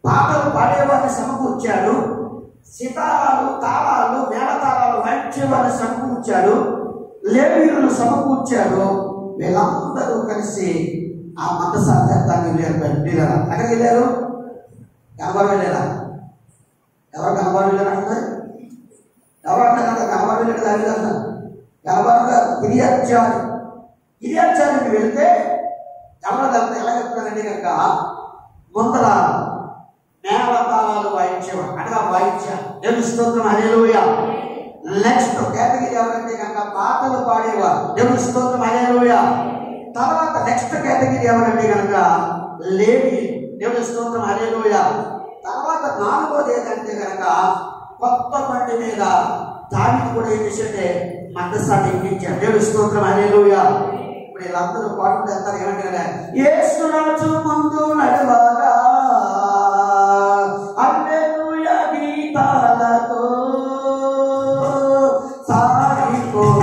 పాటలు పాడేవారిని సమకూర్చాడు, సితారాలు, తాళాలు, మేళతాళాలు వాయించేవారిని సమకూర్చాడు, లేవీయులను సమకూర్చాడు. వీళ్ళందరూ కలిసి ఆ మందసాన్ని వెళ్ళారు. అక్కడికి వెళ్ళారు. కనబడి వెళ్ళారా? ఎవరు కనబడి వెళ్ళారంటే ఎవరు అంటారు? కనబడి వెళ్ళారు దావిదంతా కనబడిగా కిర్యాతయీమ్కి వెళ్తే ఎవరంతా ఎలా చెప్తారంటే కనుక ముందర మేళతాళాలు వాయించేవాడు, అనగా వాయించారు. దేవుని స్తోత్రం, హల్లెలూయా. నెక్స్ట్ కేటగిరీ ఎవరంటే కనుక పాటలు పాడేవారు. దేవుని స్తోత్రం, హల్లెలూయా. తర్వాత నెక్స్ట్ కేటగిరీ ఎవరంటే కనుక లేవి. దేవుని స్తోత్రం, హల్లెలూయా. తర్వాత 4వది ఏంటంటే కనుక కొత్త బండి మీద దావీదు కూడా ఏం చేసే మందసాన్ని ఎక్కించాడు. దేవుని స్తోత్రం, హల్లెలూయా. ఇప్పుడు వీళ్ళందరూ పాటలు చేస్తారు. ఏమంటారు? యేసురాజు ముందు నడవగా హల్లెలూయా గీతాలతో సాగిపోయేదము.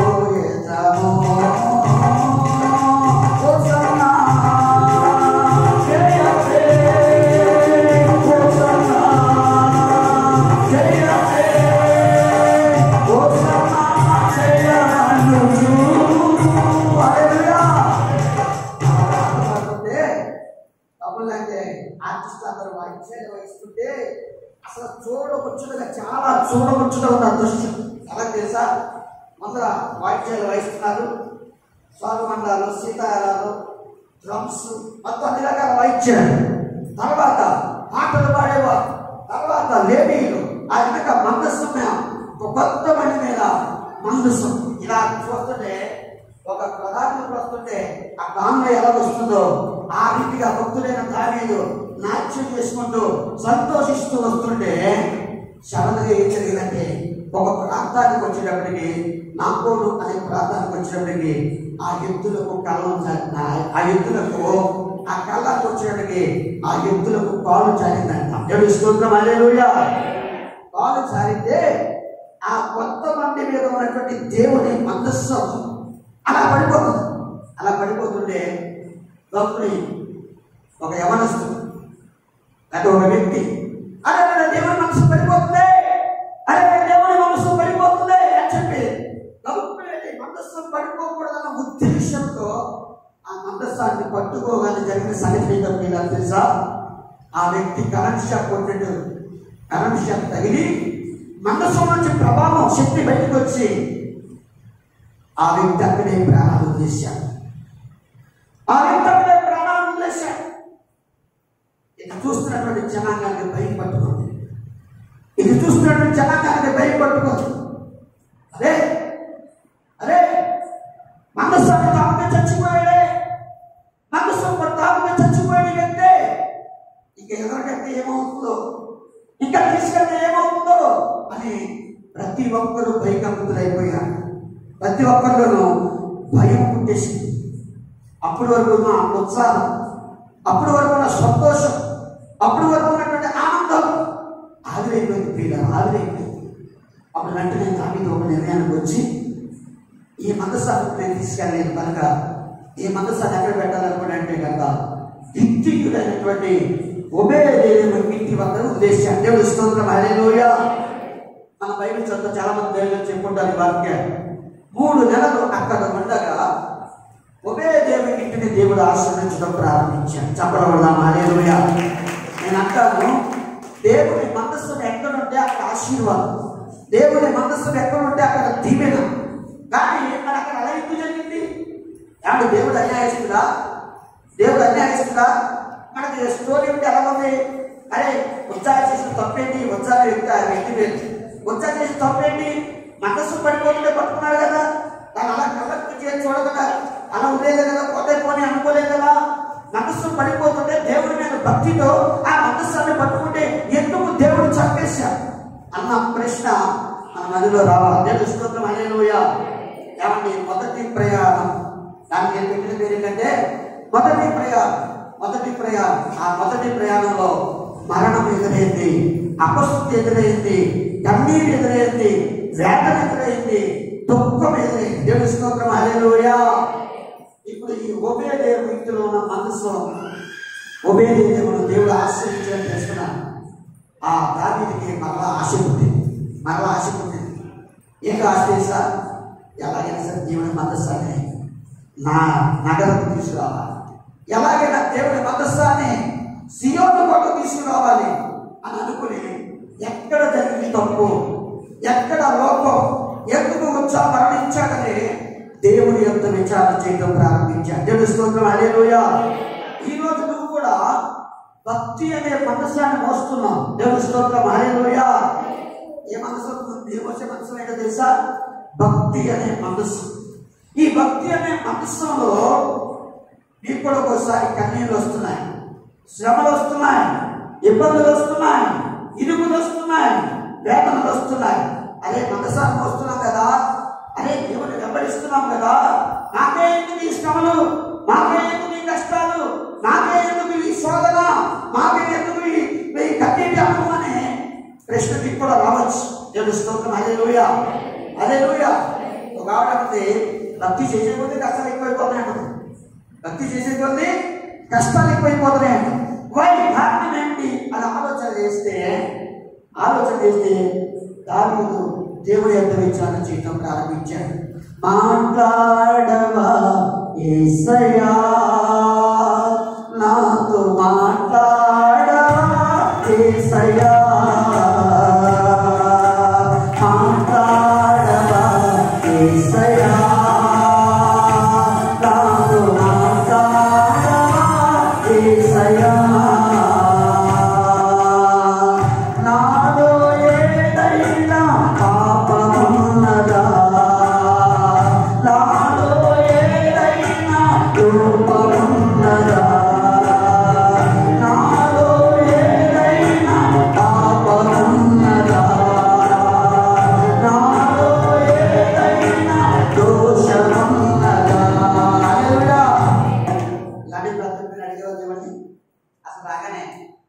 అసలు చూడవచ్చుగా, చాలా చూడవచ్చుగా ఉన్న దృశ్యం ఎలా తెలుసా? ముందర వాయిద్యాలు వాయిస్తున్నారు, స్వరమండలాలు, సీతారాలు, డ్రమ్స్, మొత్తం అన్ని రకాల వాయిద్యాలు. తర్వాత పాటలు పాడేవారు, తర్వాత లేవీయులు, ఆ వెనక మందసం, కొత్త బండి మీద మందసం. ఇలా చూస్తుంటే ఒక ప్రధానులు వస్తుంటే ఆ గాంలో ఎలా వస్తుందో ఆ రీతిగా భక్తులైన దావీదు నాట్యం చేసుకుంటూ సంతోషిస్తూ వస్తుంటే సడన్గా ఏం జరిగిందంటే ఒక ప్రాంతానికి వచ్చేటప్పటికి, నాకోడు అనే ప్రాంతానికి వచ్చేటప్పటికి ఆ ఎద్దులకు ఆ కళ్ళకు వచ్చేటప్పటికి ఆ ఎద్దులకు కాలు జారిందంట. దేవుని స్తోత్రం, హల్లెలూయా. కాలు జారితే ఆ కొత్త బండి మీద ఉన్నటువంటి దేవుని మందసం అలా పడిపోతుంది. అలా పడిపోతుంటే భక్తుని ఒక యవనస్తుడు అంటే ఒక వ్యక్తి, అరే దేవుని మనసు పడిపోతుంది, అరే దేవుని మనసు పడిపోతుంది అని చెప్పి మందస్సం పడిపోకూడదన్న ఉద్దేశంతో ఆ మందస్సాన్ని పట్టుకోగానే జరిగిన సంగతి ఏంటో తెలుసా? ఆ వ్యక్తి కరెంట్ షాక్ కొట్టినట్టు కరెంట్ షాక్ తగిలి మందస్సం నుంచి ప్రభావం, శక్తి బయటకు వచ్చి ఆ వ్యక్తి అక్కడే ప్రాణాలు వదిలేశాడు. ఇది చూస్తున్నటువంటి జనాంగానికి భయం పట్టుకుంది. అరే అరే మందస్సాన్ని తాగుతూ చచ్చిపోయాడే, మందస్సం తాగుతూ చచ్చిపోయాడు కంటే ఇంకా ఎదురుకంటే ఏమవుతుందో, ఇంకా తీసుకెళ్తే ఏమవుతుందో అని ప్రతి ఒక్కరూ భయకంపితులైపోయారు. ప్రతి ఒక్కరిలోనూ భయం పుట్టేసింది. అప్పటి వరకు ఉన్న ఉత్సాహం, అప్పటి వరకు ఉన్న సంతోషం, అప్పటి వరకు ఉన్నటువంటి ఆనందం ఆవిరైపోయింది. పిల్లలు ఆవిరైపోయింది. అప్పుడు వెంటనే దావీదు ఒక నిర్ణయానికి వచ్చి ఈ మందసాన్ని నేను తీసుకెళ్ళలేదు కనుక ఈ మందసాన్ని ఎక్కడ పెట్టాలనుకుంటే కనుక హిత్తీయుడైనటువంటి ఓబేదేము ఇంటి వద్ద ఉద్దేశించాడు. దేవుని స్తోత్రం, హల్లెలూయా. మన బైబిల్ చదువుతా చాలా మంది దేవుళ్ళు చెప్పుకుంటారు. వాక్యం 3 నెలలు అక్కడ ఉండగా ఓబేదేము ఇంటిని దేవుడు ఆశీర్వదించడం ప్రారంభించాడు. చెప్పడం వల్ల హల్లెలూయా. నేను అంటాను, దేవుని మందస్సును ఎక్కడుంటే అక్కడ ఆశీర్వాదం, దేవుని మందస్సును ఎక్కడుంటే అక్కడ దీవెన. కానీ మరి అక్కడ అలా ఎందుకు జరిగింది? ఏమంటే దేవుడు అన్యాయస్తుడా? దేవుడు అన్యాయస్తుడా? మనకి స్టోరీ ఉంటే ఎలా ఉంది? అరే ఉత్సాహం చేసిన తప్పేంటి? ఉత్సాహం వ్యక్తి ఉత్సాహం చేసిన తప్పేంటి? మనస్సు పడిపోతుంటే పట్టుకున్నాడు కదా, దాన్ని అలా కళ్ళకు చేసి చూడకుండా అలా ఉండేది కదా, పోతే పోనీ అనుకోలేదు కదా. మనస్సు పడిపోతుంటే దేవుడి మీద భక్తితో ఆ మనస్సాన్ని పట్టుకుంటే ఎందుకు దేవుడు చంపేశాడు అన్న ప్రశ్న మన మదిలో రావాలి. దేవుని స్తోత్రం, హల్లెలూయా. ఏమండి, మొదటి ప్రయాణం, దానికి నేను పెట్టిన పేరు ఏంటంటే మొదటి ప్రయాణం. ఆ మొదటి ప్రయాణంలో మరణం ఎదురైంది, అపస్తుతి ఎదురైంది, కన్నీరు ఎదురైంది, వేదన ఎదురైంది, దుఃఖం ఎదురైంది. దేవుని స్తోత్రం, హల్లెలూయా. ఇప్పుడు ఈ ఒబేదేవు వ్యక్తిలో ఉన్న మనసు, ఒబేదేవుడు దేవుడు ఆశ్రయించడం చేస్తున్నాడు. ఆ దావీదుకి మరలా ఆశ పుట్టింది. ఏం ఆశ చేసా? ఎలాగైనా సరే దేవుని మందస్సాన్ని నా నగరకు తీసుకురావాలి, ఎలాగైనా దేవుని మందస్సాన్ని సియోను కొట్టు తీసుకురావాలి అని అనుకుని ఎక్కడ జరిగింది తప్పు, ఎక్కడ లోపం, ఎందుకు వచ్చా మరణించాడని దేవుని యొక్క విచారణ చేయడం ప్రారంభించాడు. దేవుని స్తోత్రం, హల్లెలూయా. ఈ రోజు నువ్వు కూడా భక్తి అనే మనస్సాన్ని మోస్తున్నావు. దేవుని స్తోత్రం, హల్లెలూయా. ఏ మనసు? నీకు వచ్చే మనసు ఏంటో తెలుసా? భక్తి అనే మనస్సు. ఈ భక్తి అనే మనస్సులో నీకు కూడా ఒకసారి కన్నీళ్ళు వస్తున్నాయి, శ్రమలు వస్తున్నాయి, ఇబ్బందులు వస్తున్నాయి, ఇరుకులు వస్తున్నాయి, వేదనలు వస్తున్నాయి. అదే మనసాన్ని మోస్తున్నాం కదా, అదే దేవుని వెంబడిస్తున్నాం కదా, నాకే ఎందుకు ఈ శ్రమలు, నాకే ఎందుకు ఈ కష్టాలు, నాకే ఎందుకు ఈ శోధన, నాకే ఎందుకు ఈ కన్నీటి అనుభవం అనే ప్రశ్న మీకు కూడా రావచ్చు. దేవుని స్తోత్రం, హల్లెలూయా. ఒక ఆవిడ భక్తి చేసే కొద్దీ కష్టాలు ఎక్కువైపోతున్నాయంట. భక్తి చేసే కొద్దీ కష్టాలు ఎక్కువైపోతున్నాయంట. కారణం ఏంటి అని ఆలోచన చేస్తే దావీదు దేవుడి యొక్క విచారణ చేయడం ప్రారంభించాడు. మాట్లాడవా యేసయ్యా, నాతో మాట్లాడవా యేసయ్యా, మాట్లాడవా యేసయ్యా, నాతో మాట్లాడవా యేసయ్యా.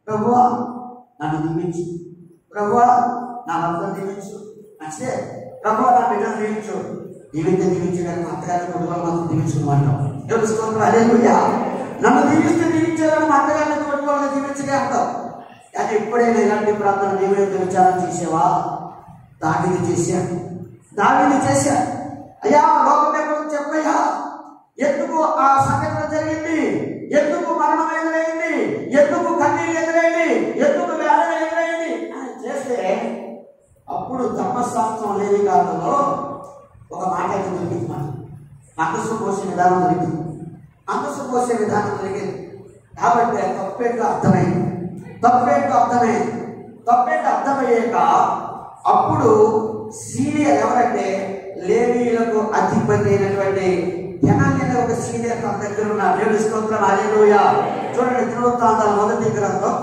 ప్రభువా నన్ను దీవించు, ప్రభువా నా భర్తను దీవించు, మంచిదే ప్రభువా నా బిడ్డను దీవించు, దీవించు కానీ మా అత్తగారిని కొడుకులు మాత్రం దీవించుకోమంటాం. దేవుని స్తోత్రం, హల్లెలూయా. నన్ను దీవిస్తే దీవించాలని మా అత్తగారిని కొడుకులను దీవించగా అంటాం. కానీ ఎప్పుడైనా ఇలాంటి ప్రార్థన దేవుని యొక్క విచారణ చేసేవా? దావీదు చేశాడు. అయ్యా లోకం ఎప్పుడు చెప్పయ్యా, ఎందుకు ఆ సంఘటన జరిగింది, ఎందుకు మరణం ఎదురైంది, ఎందుకు కన్నీరు ఎదురైంది, ఎందుకు వేదన ఎదురైంది అని చేస్తే అప్పుడు ధర్మశాస్త్రం లేని కాలంలో ఒక మాట అయితే దొరికింది. మనసు పోసే విధానం దొరికింది. కాబట్టి తప్పేంటో అర్థమయ్యాక అప్పుడు సీనియర్ ఎవరంటే లేవీయులకు అధిపతి అయినటువంటి జనాన్ని ఒక సీనియర్ తన దగ్గర ఉన్నారు. దేవుని స్తోత్రం, హల్లెలూయా. చూడండి, దినవృత్తాంతాల మొదటి గ్రంథం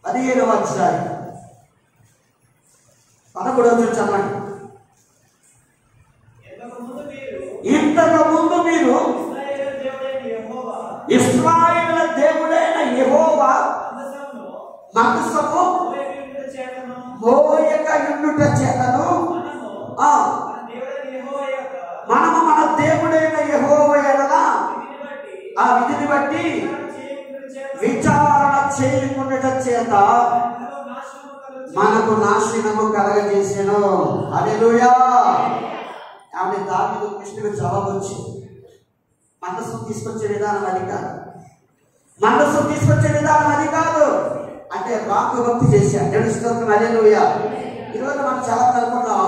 15వ అధ్యాయం 11వ చదవండి. ఇంతకు ముందు మీరు ఇశ్రాయేలు దేవుడైన యెహోవా మందసము మోయక యుండుట చేతను మనము మన దేవుడైన యెహోవా యెడల ఆ విధిని బట్టి విచారణ చేయకుండుట చేత మనకు నాశనము కలగజేసెను. హల్లెలూయా. ఆమె దావీదు కృష్ణుడికి జవాబు వచ్చింది. మందస్సు తీసుకొచ్చే విధానం అది కాదు. మందస్సు తీసుకొచ్చే విధానం అది కాదు. అంటే రాకు భక్తి చేశాడు. దేవుని స్తోత్రం, హల్లెలూయా. ఈరోజు మనం చాలా అనుకున్నాం,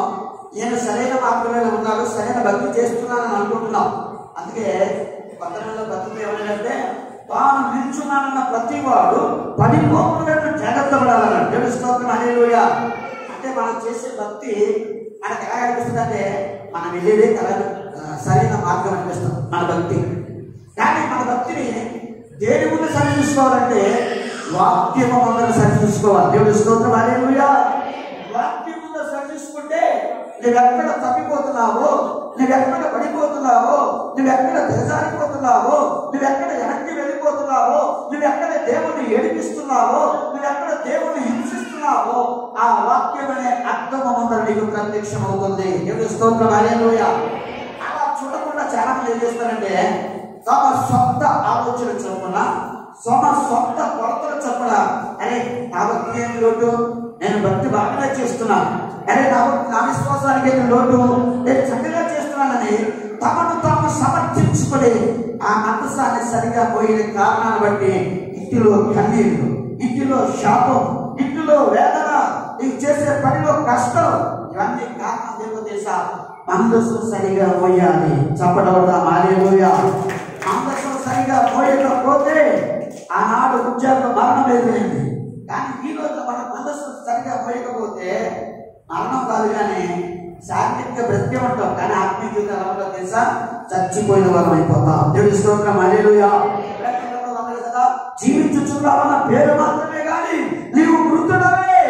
నేను సరైన మార్గంలో ఉన్నాను, సరైన భక్తి చేస్తున్నానని అనుకుంటున్నాం. అందుకే పట్టణంలో భక్తులు ఏమంటే తాను నిల్చున్నానన్న ప్రతి వాడు పడిపోకుండా జాగ్రత్త పడాలన్నాడు. దేవుని స్తోత్రం, హల్లెలూయా. అంటే మనం చేసే భక్తి మనకు ఎలా అనిపిస్తుంది అంటే మనం వెళ్ళేదే సరైన మార్గం అనిపిస్తుంది మన భక్తి. కానీ మన భక్తిని దేని ముందు సరి చూసుకోవాలంటే వాక్యము ముందు సరి చూసుకోవాలి. దేవుని స్తోత్రం, హల్లెలూయా. వాక్యం ముందు సరి చూసుకుంటే నువ్వెక్కడ తప్పిపోతున్నావో, నువ్వెక్కడ పడిపోతున్నావో, నువ్వెక్కడ దిగజారిపోతున్నావో, నువ్వెక్కడ వెనక్కి వెళ్ళిపోతున్నావో, నువ్వెక్కడ దేవుణ్ణి ఏడిపిస్తున్నావో, నువ్వెక్కడ దేవుణ్ణి హింసిస్తున్నావో ఆ వాక్యం అనే అర్థము ముందర నీకు ప్రత్యక్షం అవుతుంది. దేవుని స్తోత్రం, హల్లెలూయా. అలా చూడకుండా చాలా మంది ఏం చేస్తారంటే తమ సొంత ఆలోచన చొప్పున, సొంత కొలతలు చొప్పున, అరే నా భక్తి ఏమి లోటు, నేను భక్తి బాగానే చేస్తున్నాను, అరే నా విశ్వాసానికి ఏమి లోటు, నేను చక్కగా చేస్తున్నానని తమను తాము సమర్థించుకొని ఆ మందసాన్ని సరిగా పోయిన కారణాన్ని బట్టి ఇంటిలో కన్నీళ్లు, ఇంటిలో శాపం, ఇంటిలో వేదన, నీకు చేసే పనిలో కష్టం, ఇవన్నీ కారణం ఏమో తెలుసా? మందస్సు సరిగా పోయాలి. చెప్పడవద్దా? హల్లెలూయా. మందస్సు సరిగా పోయకపోతే ఆనాడు ఉద్యోగం మరణం ఎదురైంది. కానీ ఈ రోజు మన మందస్సు సరిగా పోయకపోతే మరణం కాదు కానీ శారీరక బ్రతికే ఉంటాం, కానీ ఆత్మీయ జీవితంలో తెలుసా చచ్చిపోయిన వారం అయిపోతాం. దేవుని స్తోత్రం, హల్లెలూయా. కదా జీవించుచున్నావన్న పేరు మాత్రమే కానీ నీవు మృతుడవే.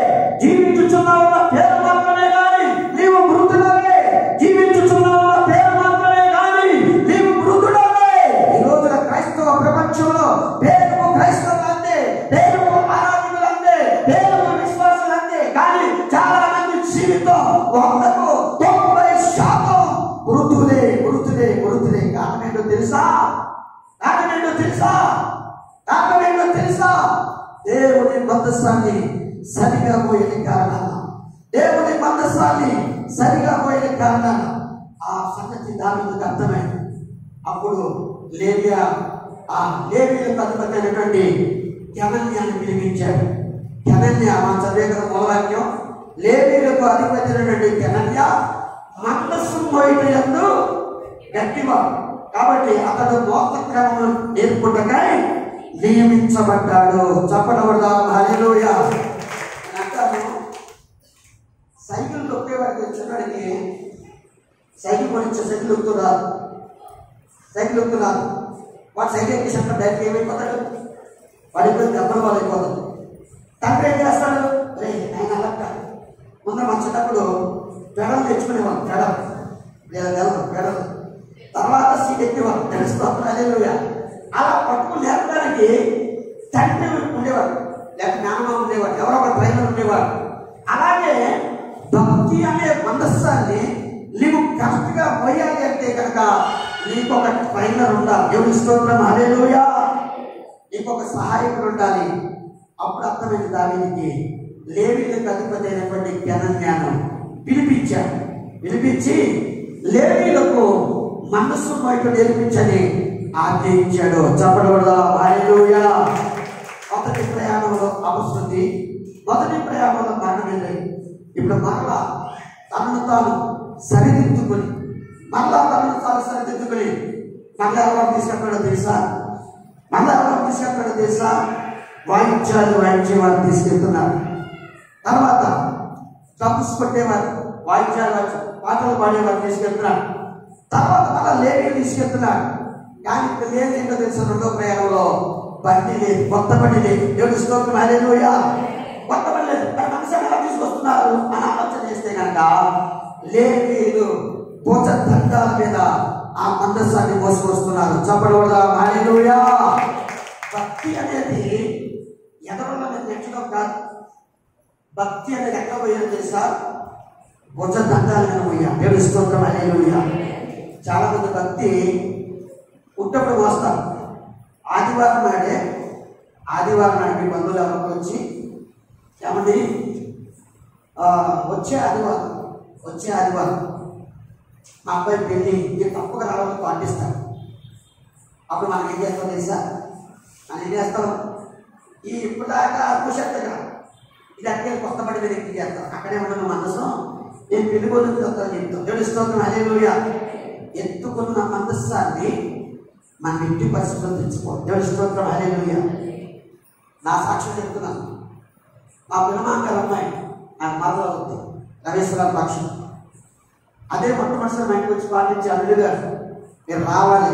జీవించుచున్నావన్న పేరు మాత్రమే కానీ నీవు మృతుడవే. జీవించుచున్నావన్న పేరు మాత్రమే కానీ నీవు మృతుడవే. ఈ రోజున క్రైస్తవ ప్రపంచంలో పేరుకు క్రైస్తవులంటే, పేరుకు ఆరాధకులంటే, పేరుకు విశ్వాసులంటే, కానీ చాలా మంది జీవితం 100% మృతులే. కారణం ఏంటో తెలుసా? దేవుని మందసాన్ని సరిగా పోయిన కారణాన, దేవుని మందసాన్ని సరిగా పోయిన కారణాన ఆ సంగతి దావీదుకు అర్థమైంది. అప్పుడు ఆ లేవీయులకు అధిపతైనటువంటి కెనన్యాన్ని పిలిపించాడు. కెనన్యా మా చదివే కదా మూలవాక్యం. లేవీయులకు అధిపతైనటువంటి కెనన్య మందస్సు పోయిన యందు గట్టివాడు కాబట్టి అతడు మోసక్రమం నేర్పుటకై నియమించబడ్డాడు. చెప్పడబడదా? హల్లెలూయా. అంటాను సైకిల్ తొక్కేవాడికి వచ్చేవాడికి సైకిల్ కొనిచ్చే సైకిల్ ఎక్కుతున్నారు. వాడు సైకిల్ ఎక్కేసినప్పుడు డైరెక్ట్ ఏమైపోతాడు? వాడికి దెబ్బలు అయిపోతాడు. తండ్రి ఏం చేస్తాడు? రే ఆయన అలక్క ముందర వచ్చేటప్పుడు పెడలు తెచ్చుకునేవాడు. పెడలు తర్వాత సీట్ ఎక్కేవాడు. తెలుసుకోవాలి. హల్లెలూయా. అలా పట్టుకుని లేపడానికి తండ్రి ఉండేవాడు, లేక నాన్న ఉండేవాడు, ఎవరో ఒక డ్రైవర్ ఉండేవాడు. అలాగే భక్తి అనే మందస్సాన్ని నీవు కరెక్ట్గా పోయాలి అంటే కనుక నీకు ఒక ట్రైనర్ ఉండాలి. దేవుని స్తోత్రం, హల్లెలూయా. నీకు ఒక సహాయకుడు ఉండాలి. అప్పుడు అర్థమైంది దావీదుకి. లేవీయులకు అధిపతి అయినటువంటి కెనన్యాను పిలిపించి లేవీయులకు మనస్సు బయట నేర్పించని ఆజ్ఞయించాడు. చెప్పడవదా? హల్లెలూయా. మొదటి ప్రయాణంలో అపశృతి, మొదటి ప్రయాణంలో మరణమైంది. ఇప్పుడు మరలా తనను తాను సరిదిద్దుకుని మరలా ఎవరు తీసుకెళ్ళాడో తెలుసా? వాయిద్యాలు వాయించేవారు తీసుకెళ్తున్నారు. తర్వాత డ్రమ్స్ కొట్టేవారు, వాయిద్యాలు పాటలు పాడేవారు తీసుకెళ్తున్నారు. తర్వాత మళ్ళా లేవీయులు తీసుకెళ్తున్నారు. కానీ ఇప్పుడు లేదు ఏంటో తెలుసు? రెండో ప్రయాణంలో బండి లేదు, కొత్త బండి లేదు. దేవుని స్తోత్రం, హల్లెలూయా. కొత్త బండి లేదు. మనుషులు ఎలా తీసుకొస్తున్నారు అని ఆలోచన చేస్తే కనుక లేవీయులు భుజ దండాల మీద ఆ మందసాన్ని మోసుకొస్తున్నారు. చెప్పడవదా? హల్లెలూయా. భక్తి అనేది ఎదరలో నెచ్చడం కాదు. భక్తి అనేది ఎక్కడ పోయారు తెలుసా? భుజ దండాల మీద పోయా. దేవుని స్తోత్రం, హల్లెలూయా. చాలా మంది భక్తి ఉట్టప్పుడు మోస్తారు. ఆదివారం నాడు మీ బంధువులు ఎవరికి వచ్చి ఏమండి వచ్చే ఆదివారం మా అబ్బాయి పెళ్ళి మీరు తప్పక రావాలని పాటిస్తారు. అప్పుడు మనం ఏం చేస్తాం తెలుసా? మనం ఏం చేస్తాం? ఈ ఇప్పుడు దాకా కుషత్తగా ఇది అక్కడ కొత్త పడి మీద ఎక్కి చేస్తాం. అక్కడే ఉన్న మనసు నేను పిలుగొని చెప్తాను. దేవుడి స్తోత్రం, హల్లెలూయా. ఎత్తుకున్న మనస్సాన్ని మన ఇంటి పరిస్థితులు తెచ్చుకో. దేవుడి స్తోత్రం, హల్లెలూయా. నా సాక్ష్యం చెప్తున్నాను. మా పిల్లమాంకల అమ్మాయి నాకు మరలా ఉంది, రమేశ్వర సాక్ష్యం. అదే మొట్టమొదటిసారి మా ఇంటికి వచ్చి పాటించి అల్లుడు గారు మీరు రావాలి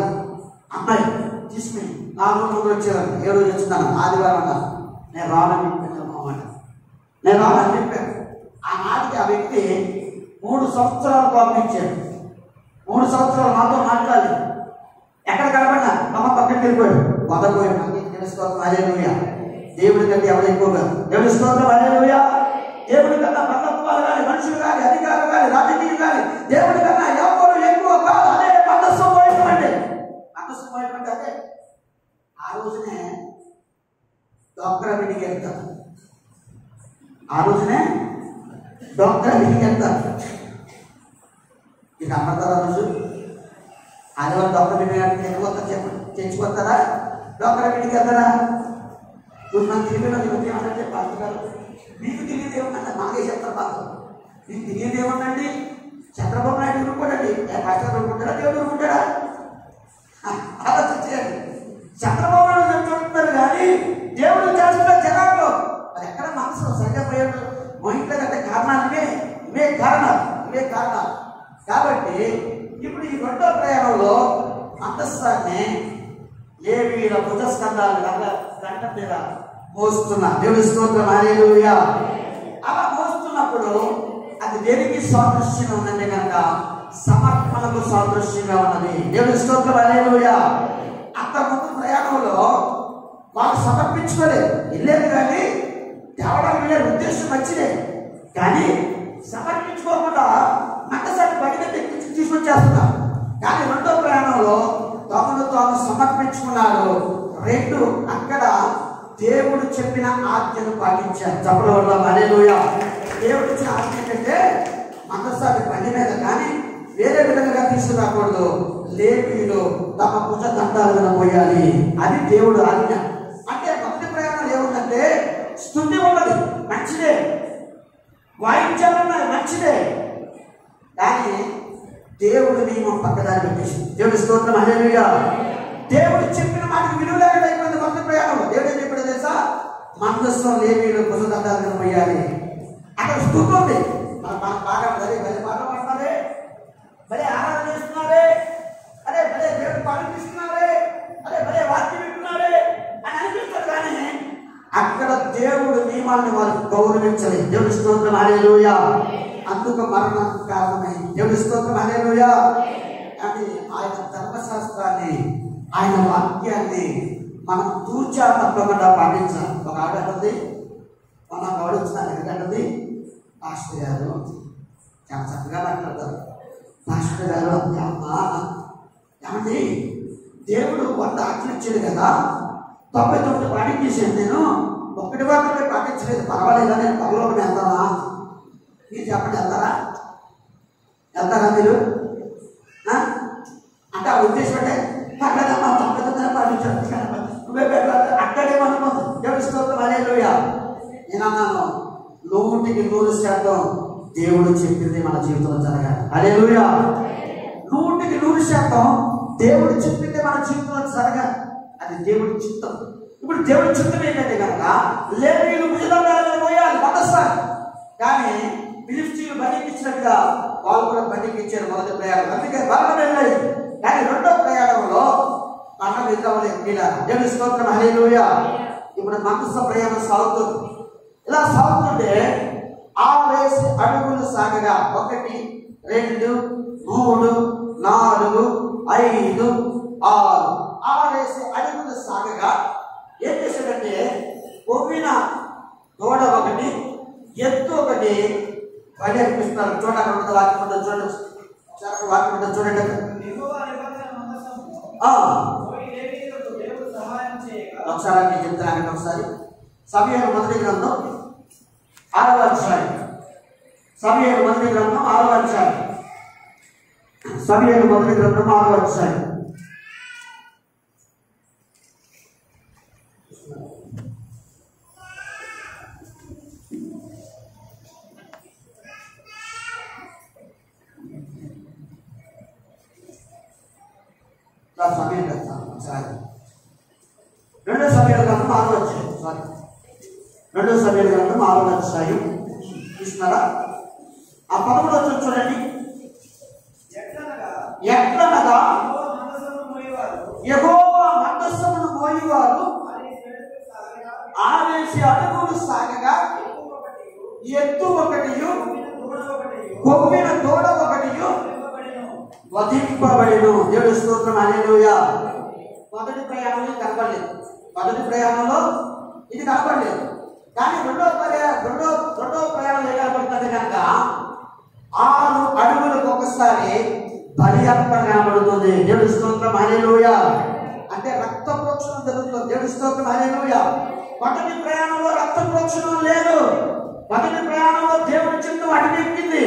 అమ్మాయి తీసుకుని 4 రోజులు వచ్చేవారు. 7 రోజులు వచ్చిందాను, ఆదివారం అన్నారు. నేను రావాలని చెప్పాను. నేను రావాలని చెప్పాను. ఆ నాటికి ఆ వ్యక్తి 3 సంవత్సరాలు పంపించాడు. 3 సంవత్సరాలు మాతో మాట్లాడలేదు. ఎక్కడ కనబడినా అమ్మ పక్కకి వెళ్ళిపోయాడు, వదలిపోయాడు. నాకు తెలుసుకోవాలి, హల్లెలూయా. దేవుడి కంటే ఎవరు ఎక్కువగా? దేవుడి స్తోత్రం, హల్లెలూయా. దేవుడి కన్నా బంధుత్వాలు కానీ, మనుషులు కానీ, అధికారులు కానీ, రాజకీయులు కానీ దేవుడి కన్నా ఎవరు ఎక్కువ కాదు. అదే మనస్సు పోయినటువంటి అదే. ఆ రోజునే డాక్టర్ మీటింగ్ వెళ్తారు. ఇక అమ్మతారా రోజు ఆదివారం డాక్టర్ మీటింగ్ ఎక్కడికి చెప్పండి, తెచ్చుకొస్తారా? డాక్టర్ మీటింగ్ వెళ్తారా? కొంతమంది తిరిగి ఏమన్నా పాస్టర్ గారు మీకు తెలియదు ఏమన్నా మాకే చెప్తారు. పాత్ర మీకు తెలియదు ఏమన్నండి, చంద్రబాబు నాయుడు ఊరుకోడండి. పాస్టర్ గారు ఊరుకుంటాడా, దేవుడు ఊరుకుంటాడా? ఆలోచించండి. చంద్రబాబు నాయుడు చూస్తున్నారు కానీ దేవుడు చేస్తున్న జనాల్లో అది ఎక్కడ మనసు సరిగ్గా పోయాడు. మోహింట్లో కంటే కారణాలు ఇవే కారణాలు. కాబట్టి ఇప్పుడు ఈ 2వ ప్రయాణంలో అంతఃస్థాన్ని లేవీయుల భుజస్కంధాలు గంట మీద మోస్తున్నా. దేవుడి స్తోత్రం, హల్లెలూయా. అలా మోస్తున్నప్పుడు అది దేనికి సాదృశ్యంగా ఉందంటే కనుక సమర్పణకు సాదృశ్యంగా ఉన్నది. దేవుడి స్తోత్రం, హల్లెలూయా. అంతకుముందు ప్రయాణంలో వాళ్ళు సమర్పించుకోలేదు, వెళ్ళేది కానీ తేవడానికి వెళ్ళే ఉద్దేశం మంచిదే. కానీ సమర్పించుకోకుండా మంటసారి బయట తీసుకొచ్చేస్తున్నారు. కానీ 2వ ప్రయాణంలో తాను సమర్పించుకున్నారు. 2 అక్కడ దేవుడు చెప్పిన ఆజ్ఞను పాటించారు. చెప్పడం వల్ల, హల్లెలూయా. దేవుడు ఇచ్చిన ఆజ్ఞ ఏంటంటే మంటసారి బండి మీద కానీ వేరే విధంగా తీసుకురాకూడదు. లేవీయులు తమ భుజ దండాలను పోయాలి. అది దేవుడు ఆజ్ఞ. అంటే మొదటి ప్రయాణం ఏముందంటే స్తుతి ఉన్నది, మంచిదే. వాయించాలన్నది మంచిదే. కానీ దేవుడు నియమం పక్కదారి పెట్టేసి. దేవుడి స్తోత్రం, హల్లెలూయా. దేవుడు చెప్పిన మాటకు విలువ లేకుండా అయిపోయింది మొదటి ప్రయాణంలో. దేవుడు ఏం చెప్పాడో తెలుసా? మందస్సులో లేవీయులు భుజ దండాలను పోయాలి. అక్కడ స్తుతి ఉంది. మన బాగా పాట పడుతున్నారే, భలే ఆరాధన చేస్తున్నారే, అరే భలే దేవుడు పాటిస్తున్నారే, అరే భలే వాక్యం వింటున్నారే అని అనిపిస్తారు. కానీ అక్కడ దేవుడు నియమాన్ని వారు గౌరవించలేదు. దేవుడి స్తోత్రం, హల్లెలూయా. అందుకు మరణం కారణమై దేవుడి స్తోత్రం, హల్లెలూయా. అని ఆయన ధర్మశాస్త్రాన్ని, ఆయన వాక్యాన్ని మనం తూచా తప్పకుండా పాటించాలి. ఒక ఆవిడ అంటుంది, మన ఆవిడ వచ్చిన ఎందుకంటుంది, పాస్టర్ గారు చాలా చక్కగా మాట్లాడతారు. పాస్టర్ గారు అమ్మా ఏమండి దేవుడు 100 ఆజ్ఞలు ఇచ్చాడు కదా, 99 పాటించేసాను. నేను 1 మాత్రమే పాటించలేదు, పర్వాలేదా? నేను పరలోకం వెళ్తానా? మీరు చెప్పండి, వెళ్తారా మీరు? అంటే ఆ ఉద్దేశం అంటే పక్కదమ్మా 99 పాటించాను, నువ్వే పెట్టాలి అక్కడేమనుకోదు. దేవుడి స్తోత్రం, హల్లెలూయా. నేను అన్నాను 100% దేవుడు చెప్పింది మన జీవితంలో జరగాలి. హల్లెలూయా. 100% దేవుడు చెప్పింది మన జీవితంలో జరగాలి. అది దేవుడి చిత్తం. ఇప్పుడు దేవుడి చిత్తం ఏంటంటే కనుక లేవీయులు భుజదండాలను పోయాలి మొదటిసారి. కానీ ఫిలిష్తీయులు బండికిచ్చినట్టుగా వాళ్ళు కూడా బండికిచ్చారు మొదటి ప్రయాణం. అందుకే మరణం వెళ్ళలేదు. కానీ 2వ ప్రయాణంలో మరణం ఎదురవ్వలేదు. దేవుడి స్తోత్రం, హల్లెలూయా. ఇప్పుడు మనస్సు ప్రయాణం సాగుతుంది. ఇలా సాగుతుంటే 6 అడుగులు సాగగా 1 2 3 4 5 6 అడుగులు సాగగా ఏం చేశాడంటే కొవ్విన దూడ 1, ఎత్తు 1 బలి అర్పిస్తున్నారు. చూడండి, వాక్యం చూడండి, వాక్యం చూడండి. ఒకసారి చెప్తాను. ఒకసారి సమూయేలు మొదటి గ్రంథం 6వ అధ్యాయం. సమూయేలు మొదటి గ్రంథం 6వ అధ్యాయం. సమూయేలు మొదటి గ్రంథం 6వ అధ్యాయం. సమయం చెప్తాను సార్. 2 సమయాల గ్రంథం 6వ అధ్యాయం. సారీ, 2 సమయాల గ్రంథం 6వ అధ్యాయం చూస్తున్నారా? ఆ 11వ వచనం చూడండి. ఎట్లనగా యెహోవా మందసమును మోయువారు ఆవేశ అడుగులు సాగగా ఎత్తు ఒకటియు కొమ్మిన తోడ ఒకటియు వధింపబడెను. దేవుని స్తోత్రం, హల్లెలూయా. మొదటి ప్రయాణంలో ఇది కనపడలేదు. మొదటి ప్రయాణంలో ఇది కనపడలేదు. కానీ రెండవ ప్రయాణంలో ఏం కనపడుతుంది కనుక 6 అడుగులకు ఒకసారి బలి అర్పణ కనబడుతుంది. దేవుని స్తోత్రం, హల్లెలూయా. అంటే రక్త ప్రోక్షణం జరుగుతుంది. దేవుని స్తోత్రం, హల్లెలూయా. మొదటి ప్రయాణంలో రక్త ప్రోక్షణం లేదు. మొదటి ప్రయాణంలో దేవుని చిత్తం అడిగెక్కింది.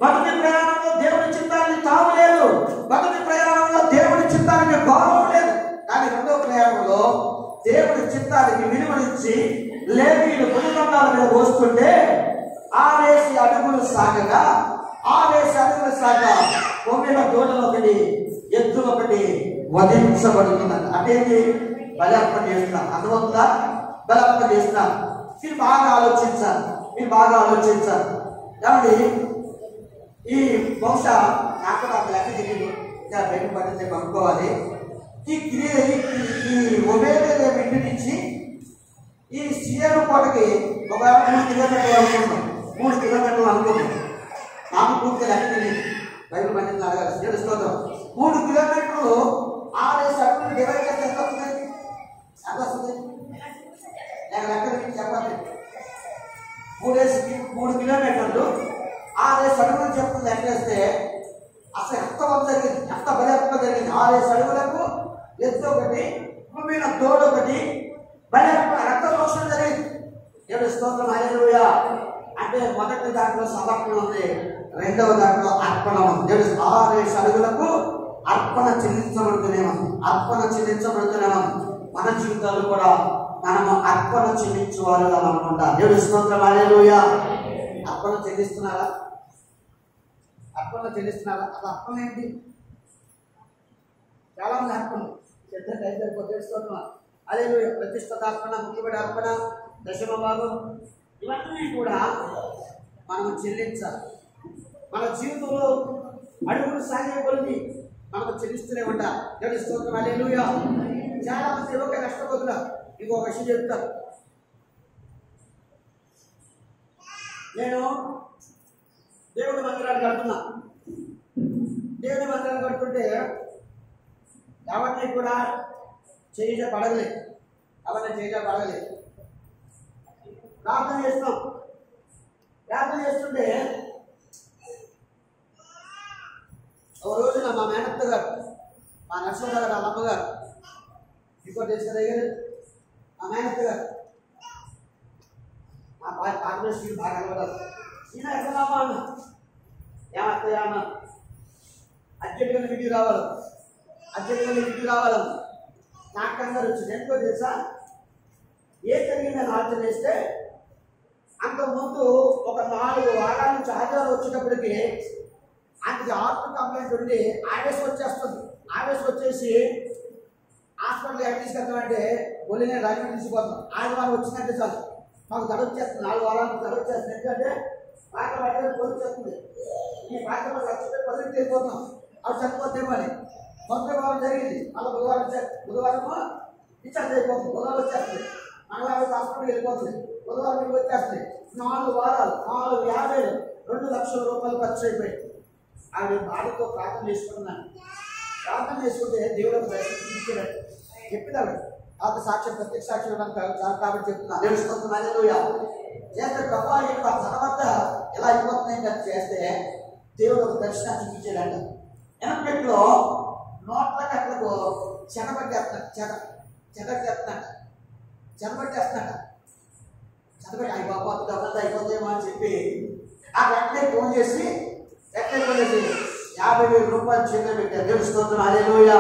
మొదటి ప్రయాణంలో దేవుని చిత్తానికి తావు లేదు. మొదటి ప్రయాణంలో దేవుని చిత్తానికి గౌరవం లేదు. కానీ రెండవ ప్రయాణంలో దేవుని చిత్తానికి విలువనిచ్చి లేవీయులు బలిపీఠాల మీద పోస్తుంటే 6 అడుగులు సాగగా కొమ్మిన దూడలు ఒకటి ఎత్తు ఒకటి వధించబడుతున్నది. అంటే బలర్పణ చేస్తున్నారు. అర్థమవుతుందా? బలర్పణ చేస్తున్నారు. మీరు బాగా ఆలోచించాలి. కాబట్టి ఈ బహుశా నాకు నాకు లెక్క తెలియదు, బయట పడితే కనుక్కోవాలి. ఈ ఒబేదేవి ఇంటి నుంచి ఈ సీఎం కోటకి ఒక 3 కిలోమీటర్లు అనుకుంటాం. 3 కిలోమీటర్లు అనుకుంటాం. నాకు పూర్తి లెక్క తెలియదు, బైబిల్ పండితులు అడగాలి. తెలుసుకోదాం. 3 కిలోమీటర్లు 6 అడుగులు డివైడ్ చేస్తే ఎంత వస్తుంది? నేను లెక్క చెప్పాలి. 3 కిలోమీటర్లు 6 అడుగులు చెప్తుంది. లెక్కేస్తే అసలు ఎంత జరిగింది, ఎంత బలెప్ప జరిగింది. 6 అడుగులకు ఎత్తు ఒకటి, భూమిన తోడు ఒకటి, బలెప్ప రక్త ప్రోక్షణ జరిగింది. దేవుని స్తోత్రం, హల్లెలూయా. అంటే మొదటి దాంట్లో సమర్పణ ఉంది, రెండవ దాంట్లో అర్పణ ఉంది. దేవుని 6 అడుగులకు అర్పణ చెల్లించబడుతున్నాము. మన జీవితాలు కూడా మనము అర్పణ చెల్లించేవారు అనుకుంటా. దేవుని స్తోత్రం, హల్లెలూయా. అర్పణ చెల్లిస్తున్నారా? అది అర్పణ ఏంటి? చాలా మంది అర్పణ అదే ప్రతిష్ఠత అర్పణ, ముఖ్యమైన అర్పణ, దశమ భాగం, ఇవన్నీ కూడా మనం చెల్లించాలి. మన జీవితంలో అడుగులు సాగే కొలిది మనకు చెల్లిస్తూనే ఉంటారు. దేవుని స్తోత్రం, హల్లెలూయా. చాలా మంది ఎవరికై నష్టపోతున్నారు. ఇంకో విషయం చెప్తారు. నేను దేవుడి మందిరాన్ని కడుతున్నా. దేవుడి మందిరాన్ని కడుతుంటే ఎవరిని కూడా చేయబడలేదు. ప్రార్థన చేస్తుంటే ఒక రోజున మా మేనత్త గారు, మా నరసింహ గారు, వాళ్ళ అమ్మగారు, ఇంకోటి తెలుసు దగ్గర మా మేనత్త గారు, మా కాంగ్రెస్ బాగా కలవడారు. ఈయన ఎక్కడమ్మా అన్న, ఏమత్తయ్యా అన్న, అర్జెంటుగా ఇంటికి రావాలి. నాకు కంగారు వచ్చింది. ఎందుకో తెలుసా? ఏ జరిగిందని ఆలోచన చేస్తే అంతకుముందు ఒక 4 వారాల నుంచి ఆదివారం వచ్చేటప్పటికి ఆయనకి హార్ట్ కంప్లైంట్ ఉండి ఆవేశం వచ్చేసి హాస్పిటల్ ఎక్కడ తీసుకెళ్తామంటే ఒళ్ళినే రాజమండ్రి తీసుకుపోతాం. ఆదివారం వచ్చిందంటే చాలు మాకు దడ వచ్చేస్తుంది. 4 వారాలకు దడ వచ్చేస్తుంది. ఎందుకంటే పాట పడితే పొద్దు చేస్తుంది. ఈ పాట చచ్చిపోయి 10 వెళ్ళిపోతాం. అవి చచ్చిపోతేమని మొదటి వారం జరిగింది. మళ్ళీ బుధవారం డిశ్చార్జ్ అయిపోతుంది. బుధవారం వచ్చేస్తుంది. మంగళవారం హాస్పిటల్కి వెళ్ళిపోతుంది. బుధవారం ఇంటికి వచ్చేస్తుంది. 4 వారాలు 4,50,000 2 లక్షల రూపాయలు ఖర్చు అయిపోయాయి. ఆవిడ బాధతో ప్రార్థన చేసుకుంటే దేవుడు దర్శించాడు. చెప్పినాడు ఆత సాక్ష్యం, ప్రత్యక్ష సాక్ష్యం కాబట్టి చెప్తున్నా. తెలుసుకుంటున్నా చేస్తే ప్రభా యొక్క తర్వాత ఎలా అయిపోతున్నాయి చేస్తే దేవుడు ఒక దర్శనం చూపించాడంట. ఎనపెట్లో 100 గంటలకు చెదబెట్టి అయిపోతుంది డబ్బంతా అయిపోతాయేమో అని చెప్పి ఆ వెంటనే ఫోన్ చేసి 50,000 రూపాయలు చేతిలో పెట్టారు. దేవుని స్తోత్రం, హల్లెలూయా.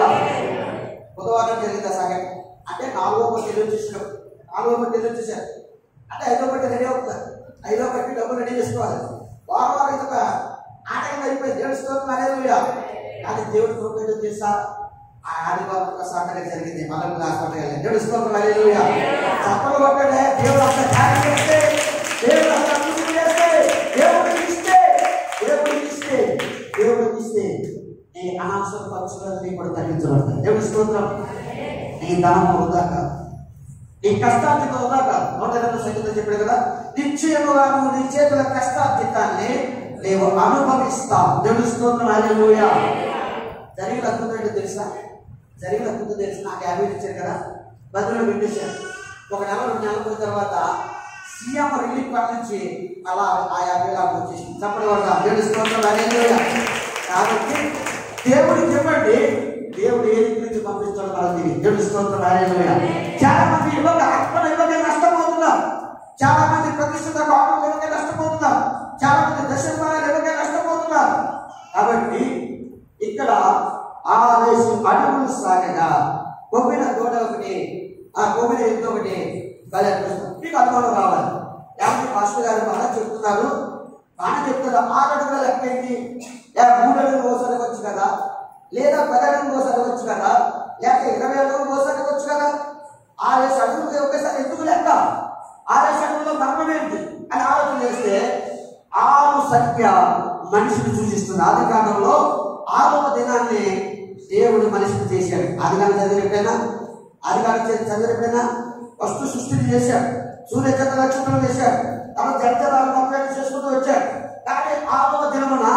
బుధవారం జరిగింది ఆ సంగతి. అంటే 4వ తెలియజేసినప్పుడు 4వ బట్టి వచ్చేసారు అంటే 5వ బట్టి రెడీ అవుతున్నారు. 5వ బట్టి డబ్బులు రెడీ చేసుకోవాలి. వారం ఇది ఒక ఆటంగా అయిపోయి దేవుడి స్తోత్రం హల్లెలూయా. కానీ దేవుడి కృప ఏంటో తెలుసా, ఆ ఆదివారం ఒక సాటర్డే జరిగింది. మళ్ళీ హాస్పిటల్ వెళ్ళి దేవుడి స్తోత్రం హల్లెలూయా. చప్పలు కొట్టడే దేవుడు అంత కార్యం చేస్తే, దేవుడు అంత అభివృద్ధి చేస్తే, దేవుడికి ఇస్తే నీ అనవసర ఖర్చులన్నీ కూడా తగ్గించబడతాయి. దేవుడి స్తోత్రం. నీ ధనం వృధా కాదు, నీ కష్టార్జితం వృధా కాదు. 108 సంగీతం చెప్పాడు కదా, నిశ్చయముగా నువ్వు నీ చేతుల కష్టార్జితాన్ని నీవు అనుభవిస్తావు. దేవుడి స్తోత్రం హల్లెలూయా. జరిగిన అద్భుతం ఏంటో తెలుసా, జరిగిన అద్భుతం తెలిసి నాకు 50 ఇచ్చారు కదా, బదులు పెట్టేశారు. 1 నెల 2 నెలల పోయిన తర్వాత సీఎం రిలీఫ్ ఫండ్ నుంచి అలా ఆ 50,000 వచ్చేసి చప్పటి కొడతాం. దేవుడి స్తోత్రం హల్లెలూయా. కాబట్టి దేవుడికి చెప్పండి, దేవుడు ఏ రీతి నుంచి పంపిస్తాడు మనకి. దేవుడి స్తోత్రం హల్లెలూయా. చాలా మంది ఆత్మను ఇవ్వకే నష్టపోతున్నారు, చాలా మంది ప్రతిష్ఠిత కావడం ఇవ్వకే నష్టపోతున్నారు, చాలా మంది దశమానాలు ఇవ్వకే నష్టపోతున్నారు. కాబట్టి ఇక్కడ ఆవేశ అడుగులు సాగగా కొమ్మిన తోట ఒకటి, ఆ కొమ్మిన ఎత్తు ఒకటి బలర్పిస్తుంది. మీకు అనుభవం రావాలి. యాభై మాస్టర్ గారు బాగా చెప్తున్నారు, 6 అడుగుల లెక్కేంటి, 3 అడుగులు ఓసారికి వచ్చు కదా, లేదా 10 అడుగులు ఓసారికి వచ్చు కదా, లేక 20 అడుగులు ఓసారికి వచ్చు కదా. 6 అడుగులు ఒకేసారి ఎందుకు లెక్క, 6 అడుగుల్లో మరణం ఏంటి అని ఆలోచన చేస్తే 6 సంఖ్య మనిషిని సూచిస్తుంది. ఆది కాలంలో 6వ దినాన్ని దేవుడు మనిషిని చేశాడు. ఆదికాండం చదివిపోయినా ఫస్ట్ సృష్టిని చేశాడు, సూర్య చంద్ర నక్షత్రం చేశాడు, తర్వాత జంతువులను మొత్తం చేసుకుంటూ వచ్చాడు. కానీ 6వ దినమున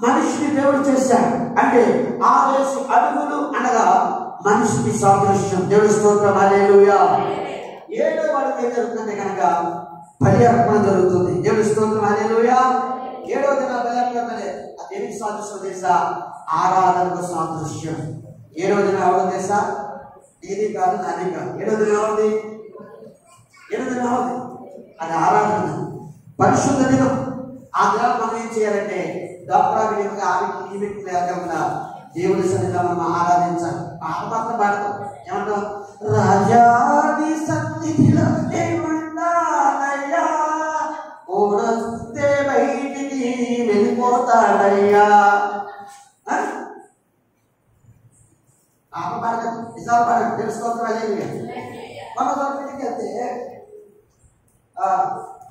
మనిషిని దేవుడు చేశాడు. అంటే 6 అడుగులు అనగా మనిషికి సాదృశ్యం. దేవుడి స్తోత్రం హల్లెలూయా. 7వ అడుగు ఏం జరుగుతుంది కనుక బలి అర్పణ జరుగుతుంది. దేవుడి స్తోత్రం హల్లెలూయా. 7వ దిన బలి అర్పణ దేనికి సాదృశ్యం తెలుసా, ఆరాధనకు సాదృశ్యం. 7వ దినం ఎవరు తెలుసా, ఇది కాదు నాది కాదు. 7వ దినం ఎవరిది, 7వ దినం ఎవరిది, అది ఆరాధన, పరిశుద్ధ దినం. ఆ దినం మనం ఏం చేయాలంటే డాక్టర్ లేకుండా దేవుడి సన్నిధిలో మనం ఆరాధించాలి. పాట మాత్రం పాడతాం, ఏమంటాం, రాజాది సన్నిధిలో బయటికి వెళ్ళిపోతాడయ్యా. ఆమె పాడదు, నిజాలు పాడదు. తెలుసుకోవడం అదే. మన దొరకడికి వెళ్తే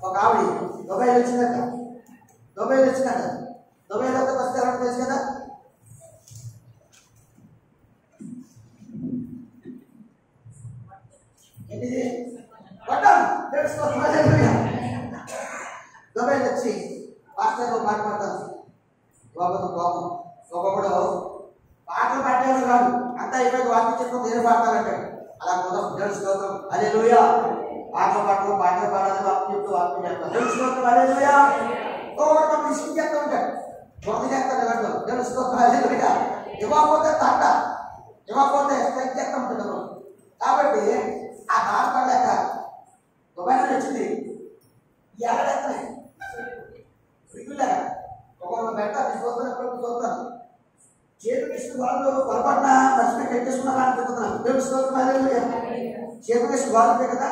ఒక ఆవిడ దుబాయ్ వచ్చిందట. దుబాయ్లో వస్తే ఎవరు తెలుసు కదా, ఏంటిది పట్టాను. తెలుసుకోవడం అదే. దుబాయ్ వచ్చి పాస్టర్ పాట పాడతాను. ఒకప్పుడు పాటలు పాడేవాడు కాదు, అంతా అయిపోయి వాక్యం చెప్పుకొని నేను పాడతానంటాడు. అలా కుదరదు. తెలుసుకోవడం హల్లెలూయా. పాటలు పాడాలి, వాక్యం చెప్తూ వాక్యం చేస్తాను. తెలుసుకోవడం హల్లెలూయా. ఒకటి ఇసుకు చేస్తూ ఉంటాడు, బురద చేస్తాడు ఎవరు. తెలుసుకోవడం హల్లెలూయా. ఇవ్వకపోతే తాట, ఇవ్వకపోతే స్ట్రైక్ చేస్తూ ఉంటుంది. కాబట్టి ఆ తాట పడలేక దుబాయ్ వచ్చింది. ఈ ఎలాడెత్తాయి ఒకళ్ళు పెడతారు, చూస్తాను చేతులు ఇష్టం వాళ్ళు పొరపాటున మర్చిపోయి కట్టేసుకున్నారా అనుకుంటున్నాను. తెలుసుకోవడం చేతులు ఇష్టం వాళ్ళు ఉంటాయి కదా,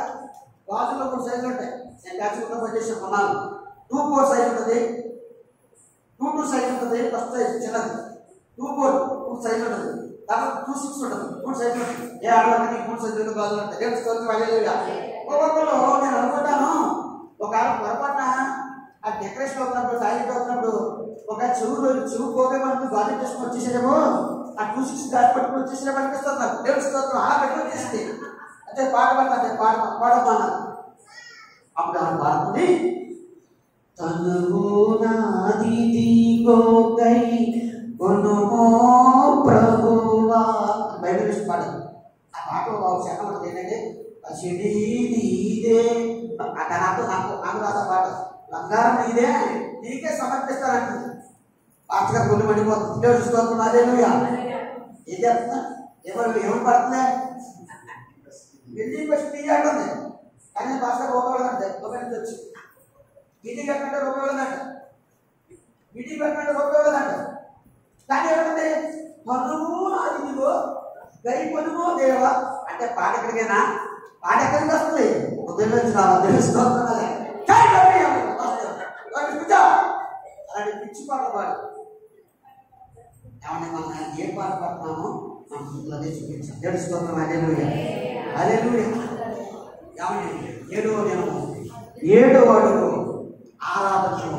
గాజుల్లో 3 సైజులు ఉంటాయి. నేను కాచుకుంటూ పనిచేసాను కొన్నాను. 2-4 సైజు ఉంటుంది, 2-2 సైజు ఉంటుంది. ఫస్ట్ సైజు చిన్నది 2-4 సైజు ఉంటుంది, తర్వాత 2-6 ఉంటుంది, 3 సైజులు ఉంటుంది. ఏ ఆడవాళ్ళకి 3 సైజులు గాజులు ఉంటాయి. తెలుసుకోవడం ఒక్కొక్కరు నేను అనుకుంటాను, ఒక పొరపాటున ఆ డెకరేషన్ అవుతున్నప్పుడు, టాయిలెట్ అవుతున్నప్పుడు ఒక చెవు పోతే మనకు గాలి చేసుకుని వచ్చేసేదేమో, ఆ 2-6 గాలి పట్టుకుని వచ్చేసేమో అనిపిస్తుంది నాకు. తెలుసుకోవడం అలా పెట్టి వచ్చేసింది. అంటే పాట పాడమన్నా అప్పుడు ఆమె పాడుతుంది, తనువు నాది దీగోకై కొనుమో ప్రభువా. బైబిల్ నుంచి పాడదు. ఆ పాట ఒక శాఖం ఉంటుంది ఏంటంటే నాకు రాత పాట, బంగారం నీదే నీకే సమర్పిస్తానంటుంది. పాటగా గుళ్ళు పడిపోతుంది. తెలుసుకోవడం హల్లెలూయా. ఏం చేస్తున్నా ఎవరు పడుతుందా, బిల్డింగ్ వచ్చి తీయాలండి. కానీ భాష రూపాయలంటే ఒకటి వచ్చి బిల్లి కట్టినట్టు రూపాయలంట, బిల్లి కట్టినట్టు రూపాయలంట. కానీ ఏమంటే మనువు నాదిగో గై పనుమో దేవా అంటే పాట ఎక్కడికైనా, పాట ఎక్కడికి వస్తుంది, కావాలి. తెలుసుకోవాలి అలాంటి పిచ్చి పాట పాడు. ఏమంటే మనం ఏ పాట పాడుతున్నామో మన ముందులో అదే చూపించాం. తెలుసుకోవాలి. హల్లెలూయా హల్లెలూయా. ఏమంటే ఏడో అడుగు ఆరాధనలో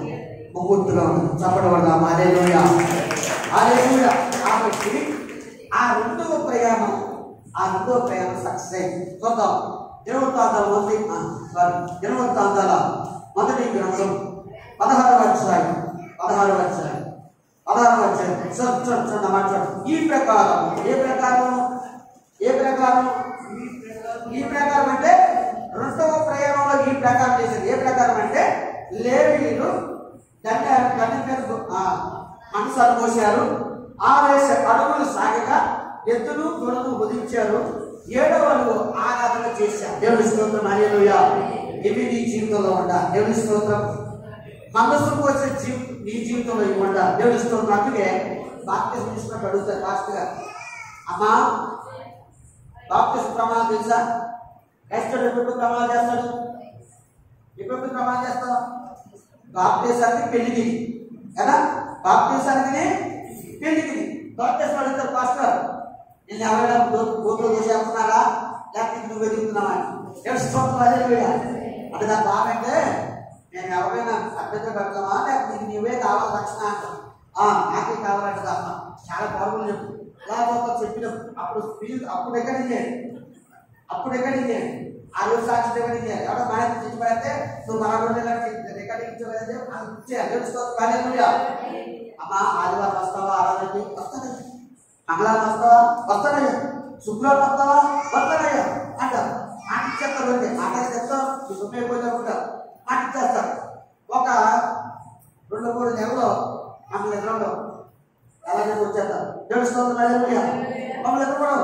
ముగ్గురుగా ఉంది. చెప్పడబడదాం. హల్లెలూయా హల్లెలూయా. కాబట్టి ఆ రెండవ ప్రయాణం సక్సెస్ అయింది. చూద్దాం. దినవృత్తాంతాల మొదటి గ్రంథం 16వ అధ్యాయం. ఈ ప్రకారం ఈ ప్రకారం అంటే రెండవ ప్రయాణంలో ఈ ప్రకారం చేశారు. ఏ ప్రకారం అంటే లేవీయులు గంట మీద మనసాలు పోసారు. 6 అడుగులు సాగగా ఎద్దులు దూడలు వదిలించారు. 7వ అడుగు ఆరాధన చేశారు. దేవుని స్తోత్రం. హల్లెలూయా. ఇవి నీ జీవితంలో ఉండాలి. దేవుని స్తోత్రం. మనసు వచ్చే నీ జీవితంలో ఇవి ఉండాలి. దేవుని స్తోత్రం. అందుకే బాప్తిజం తీసుకున్నట్టు అడుగుతారు ఫాస్ట్ గా. అమ్మా బాప్తిజం ప్రమాణం తెలుసా? ఎప్పుడు ప్రమాణం చేస్తాడు? ఎప్పుడు ప్రమాణం చేస్తాం? బాప్తిజానికి పెళ్లికి కదా. బాప్తిజానికి పెళ్లికి బాప్తిజం అడుగుతారు పాస్టర్. నేను ఎవరైనా గోతులు చేస్తున్నారా లేకపోతే నువ్వు వెతుకుతున్నావా? అంటే దాని బాగంటే నేను ఎవరైనా అభ్యర్థి పెడతామా లేకపోతే నువ్వే కావాలి రక్షణ అంటాం. నాకే కావాలంటే తప్ప చాలా బాగుంది చెప్పు. లేకపోతే చెప్పినప్పుడు అప్పుడు ఎక్కడికి ఆ రోజు సాక్షి రికార్డింగ్ చేయాలి. ఎవరో మా తెచ్చి పెడితే నువ్వు మన రికార్డింగ్ ఇచ్చేది అమ్మా. ఆదివారం వస్తావా? ఆరాధనకి వస్తానయ్యా. మంగళవారం వస్తావా? వస్తానయ్యా. శుక్రవారం వస్తావా? వస్తానయ్యా అంటారు. మాటిచ్చేస్తారు. అంటే మాట్లాడి చెప్తాం. సుఖమైపోయినప్పుడు మాటిచ్చేస్తారు. ఒక 2-3 నెలల్లో మమ్మల్ని ఎదురవడం అలాగే వచ్చేస్తారు. దేవుని స్తోత్రం. హల్లెలూయా. మమ్మల్ని ఎదురవడం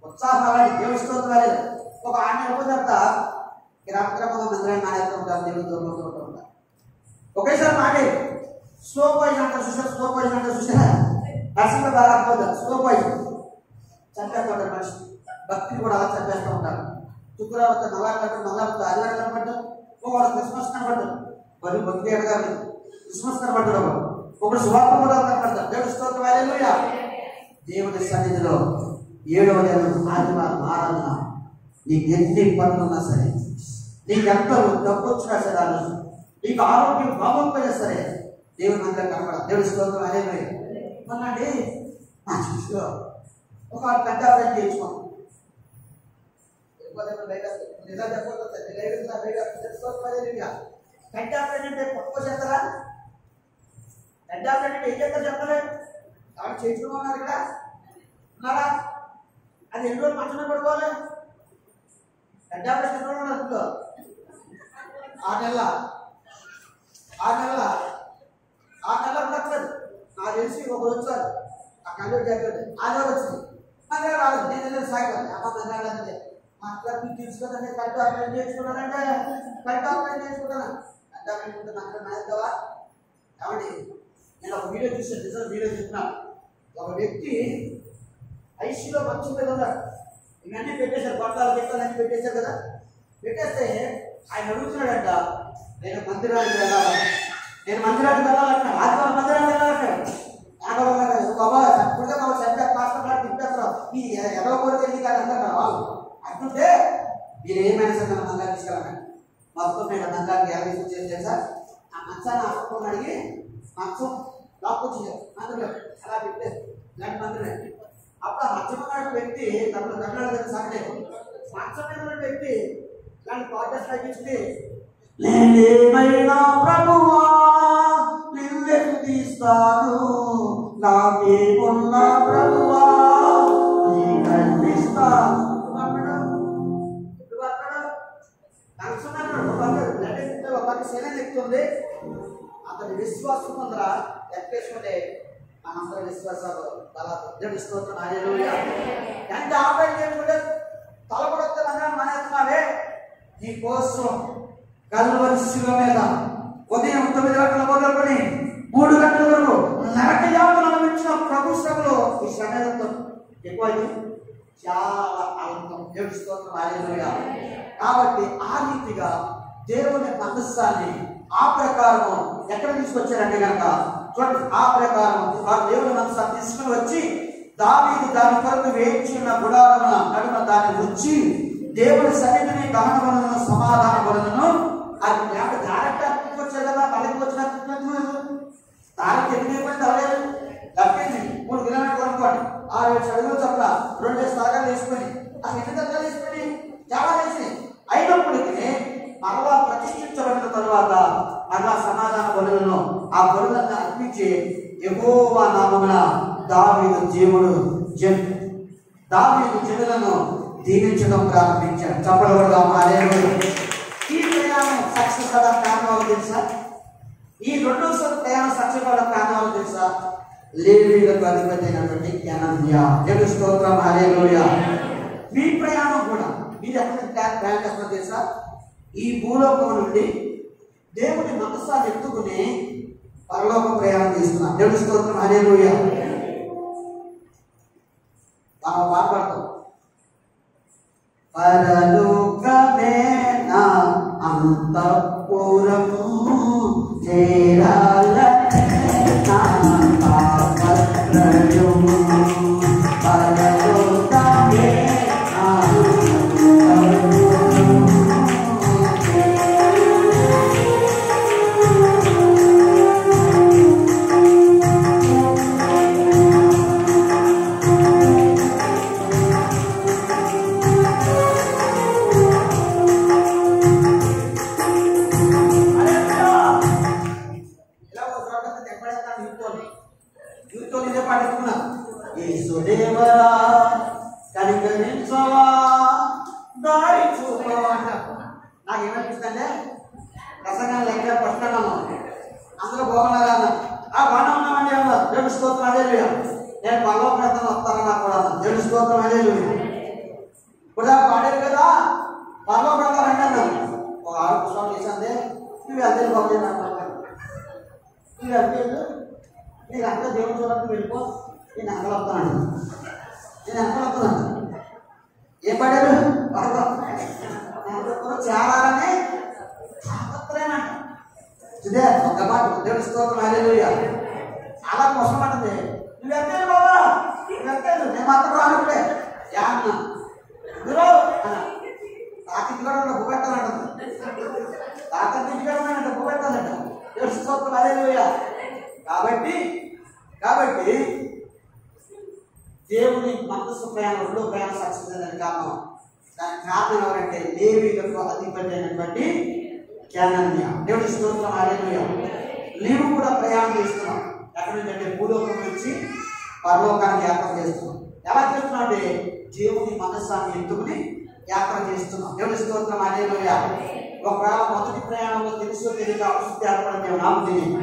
ఉత్సాహం అలాంటి. దేవుని స్తోత్రం. ఒక 6 నెలల తర్వాత రక్తక్రమంగా మందిరాన్ని మానేస్తూ ఉంటారు. దేవుని దూరంలో ఉంటారు. ఒకేసారి మాటే స్లో పాయిజన్ అంటారు. చూసారా? నర్సింగ్ బాగా అర్థం. స్లో పాయిజన్ చంపేస్తూ ఉంటారు మనిషి. భక్తిని కూడా అలా చంపేస్తూ ఉంటారు. శుక్రవారం నవరాత్రి మంగళవారం ఆదివారం కనపడ్డారు. ఒకడు క్రిస్మస్ కనపడ్డారు. మరి భక్తి ఎడగాలి. క్రిస్మస్ కనపడ్డారు. ఒకడు శుభార్త కూడా కనపడతారు. దేవుడి స్తోత్రం. హల్లెలూయా. దేవుడి సన్నిధిలో 7వ ఆదివారం ఆరాధన. నీకు ఎన్ని పనులున్నా సరే, నీకు ఎంత డబ్బు వచ్చినా సరే, నీకు ఆరోగ్యం బాగోకపోయినా సరే దేవుని అందరూ కనపడాలి. దేవుడి స్తోత్రం. హల్లెలూయా. మొన్నండి మా చూసుకో ఒక పెద్ద ఆపరేషన్ చేయించుకోండి. నిజా చెప్పకపోతే పెద్ద ఆపరేషన్ అంటే పట్టుకో చేస్తారా? పెద్ద ఆపరేషన్ అంటే ఏం చేస్తారు చెప్పలేదు. కాబట్టి చేయించుకోమన్నారు ఇక్కడ ఉన్నారా? అది ఎన్ని రోజులు మంచమే పడుకోవాలి. పెద్ద ఆపరేషన్ ఎన్ని రోజులు అనుకో 6 నెలల ఉండట్లేదు. నాకు తెలిసి ఒకరు వచ్చారు. ఆ కళ్ళు చెప్పాడు. ఆదివారం వచ్చింది. అదే రాదు. నేను వెళ్ళి సాగిపోయాను. అమ్మ మంది మాట్లాడి తీసుకున్నాను. కరెక్ట్ ఆపరేషన్ చేసుకున్నానంటే కరెక్ట్ ఆపరేషన్ చేసుకున్నాను. పెద్ద ఆపరేషన్ నాకు నాయకువా ఏమండి? నేను ఒక వీడియో చూసాను. నిజం వీడియో చూస్తున్నాను. ఒక వ్యక్తి ఐసీలో మంచం మీద ఉన్నాడు. ఇవన్నీ పెట్టేశారు. బట్టాలు అన్నీ పెట్టేశారు కదా. పెట్టేస్తే ఆయన అడుగుతున్నాడంట, నేను మందిరానికి వెళ్ళాలంట. ఆదివారం మందిరానికి వెళ్ళాలంటాడు. బాబా చక్కగా మనం చంపే పాస్టర్ తింటారు. ఈ ఎడవ కోరిక వెళ్ళి కానీ అంటారు వాళ్ళు. అంటుంటే మీరు ఏమైనా సరే మన మందాన్ని తీసుకెళ్ళండి. మొత్తం నేను మందానికి ఎలా తీసుకొచ్చేది తెలుసా? ఆ మంచాన్ని అప్పుడు అడిగి మంచం లాక్కొచ్చింది. మందిరం అలా పెట్టేది. ఇలాంటి మందిరమే. అప్పుడు ఆ మంచం వ్యక్తి తమిళనాడు సండే మంచం మీద వ్యక్తి ఇలాంటి పాడ్కాస్ట్ తగ్గించింది. నేనేమైనా ప్రభువా నిన్నెకు తీస్తాను, నాకేమున్న ప్రభువా నీ కనిపిస్తాను. ఎక్కుతుంది. అతని విశ్వాసం ముందర ఎక్కేసుకుంటే మనందరి విశ్వాసాలు దేవుని స్తోత్రం. హల్లెలూయా. ఎంత ఆపరేషన్ చేసుకుంటే తలపడొస్తే అందరం మానేస్తున్నావే. నీ కోసం కల్వరి శిలువ మీద ఉదయం 9 గంటల మొదలుకొని 3 గంటల వరకు నరక యాతన అనుభవించిన ప్రభు శ్రమలో ఈ శ్రమ ఎక్కువ చాలా అల్పం. దేవుని స్తోత్రం. హల్లెలూయా. కాబట్టి ఆ రీతిగా దేవుని మనస్సాన్ని ఆ ప్రకారము ఎక్కడ తీసుకొచ్చారంటే కనుక చూడండి, ఆ ప్రకారం ఆ దేవుని మనస్సాన్ని తీసుకుని వచ్చి దావీదు దాని కొరకు వేయించిన గుడారమున నడుమ దాన్ని ఉంచి దేవుని సన్నిధిని దహన బలులను సమాధాన బలులను అది డైరెక్ట్ వచ్చారు కదా, పల్లెకి వచ్చిన దానికి ఎదిగిపోయింది అవలేదు తప్పింది. 3 కిలోమీటర్లు అనుకోండి, 6-7 అడుగులు చొప్పున 2 స్థలాలు తీసుకొని అసలు ఎన్ని దగ్గర తీసుకొని చాలా వేసినాయి. అయినప్పటికీ మరలా ప్రతిష్ఠించబడిన తరువాత మరలా సమాధాన బలులను ఆ బలులను అర్పించి యెహోవా నామమున దావీదు జనులను దీవించడం ప్రారంభించాడు. చెప్పబడగా ఈ ప్రయాణం సక్సెస్ అవ్వడం కారణాలు తెలుసా? ఈ 2 ప్రయాణం సక్సెస్ అవ్వడం కారణాలు తెలుసా? లేవీయులకు అధిపతి అయినటువంటి హనన్యా. దేవుని స్తోత్రం, హల్లెలూయా. మీ ప్రయాణం కూడా మీరు ఎక్కడ ప్రయాణం చేస్తారో తెలుసా? ఈ భూలోకం నుండి దేవుని మనస్సాన్ని ఎత్తుకుని పరలోక ప్రయాణం చేస్తున్నాం. దేవుని స్తోత్రం, హల్లెలూయా. మనం మాట్లాడతాం, పరలోకమే నా అంతఃపురము చేరాలనే నా తాపత్రయము, పరలోకమే నా నాకేమనిపిస్తుందంటే ప్రసంగాలు లెక్క పట్టుకున్నాను అందరూ బాగున్నారా అన్న. బాగా ఉన్నామండి అన్నారు. దేవుని స్తోత్రం, హల్లెలూయా. నేను పరలోకం వస్తానన్నా కూడా అన్నాను. దేవుని స్తోత్రం, హల్లెలూయా. ఇప్పుడు పాడారు కదా, పరలోకం రండి అన్నాను. ఒక 6 పుస్తకాలు చేశాందే, నువ్వు వెళ్తే బాగుంది అంటారు. నువ్వు వెళ్తే నీకు అంతా దేవుని చూడడానికి వెళ్ళిపో, నేను అంకలు వస్తానండి. నేను అంకలు వస్తున్నాను. ఏం పాడారు? చేరాలని తాపత్రయమంట. ఇదే ఒక మాట. దేవుని స్తోత్రం, హల్లెలూయా. చాలా కష్టం అంటుంది. నువ్వు వెళ్తాను బాబా, నువ్వు వెళ్తాను, నేను మాత్రం రానులే అన్న గురు అన్న. తాకింటి కూడా భూ పెట్టాలంట, తాకింటి కూడా భూ పెట్టాలంట. దేవుని స్తోత్రం, హల్లెలూయా. కాబట్టి దేవుని మనస్సు ప్రయాణం 2 ప్రయాణం సక్సెస్ అయ్యేదానికి కారణం. దానికి కారణం ఎవరంటే లేవీయులకు అధిపతి అయినటువంటి హనన్యా. దేవుని స్తోత్రం, హల్లెలూయా. నీవు కూడా ప్రయాణం చేస్తున్నాం. ఎక్కడి నుంచి అంటే భూలోకం నుంచి పరలోకానికి యాత్ర చేస్తున్నాం. ఎలా చేస్తున్నాం అంటే దేవుని మనస్సాన్ని ఎత్తుకుని యాత్ర చేస్తున్నాం. దేవుని స్తోత్రం, హల్లెలూయా. ఒకవేళ మొదటి ప్రయాణంలో తెలుసో తెలియక అశుద్ధి ఏర్పడిన దేవుడు నాకు తెలియదు.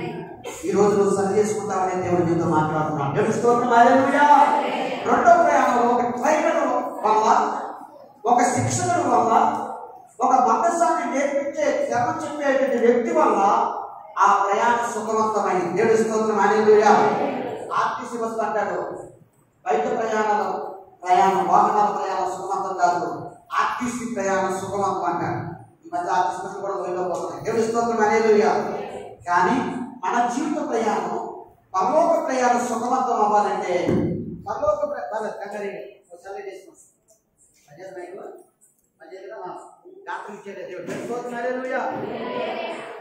ఈ రోజు నువ్వు సరి చేసుకుంటావనే దేవుడు నీతో మాట్లాడుతున్నాను. దేవుని స్తోత్రం, హల్లెలూయా. 2వ ప్రయాణంలో ఒక ట్రైనర్ వల్ల, ఒక శిక్షకుడు వల్ల, ఒక మనస్సాన్ని నేర్పించే క్రమం చెప్పేటువంటి వ్యక్తి వల్ల ఆ ప్రయాణం సుఖవంతమైంది. దేవుని స్తోత్రం, హల్లెలూయా. ఆర్టీసీ బస్సు అంటాడు, బయట ప్రయాణం వాహనాల ప్రయాణం సుఖవంతం కాదు, ఆర్టీసీ ప్రయాణం సుఖవంతం అంటాడు. ఈ మధ్య ఆర్టీసీ బస్సులు కూడా వెళ్ళిపోతున్నాయి. దేవుని స్తోత్రం, హల్లెలూయా. కానీ మన జీవిత ప్రయాణం, పరలోక ప్రయాణం సుఖవంతం అవ్వాలంటే పరలోక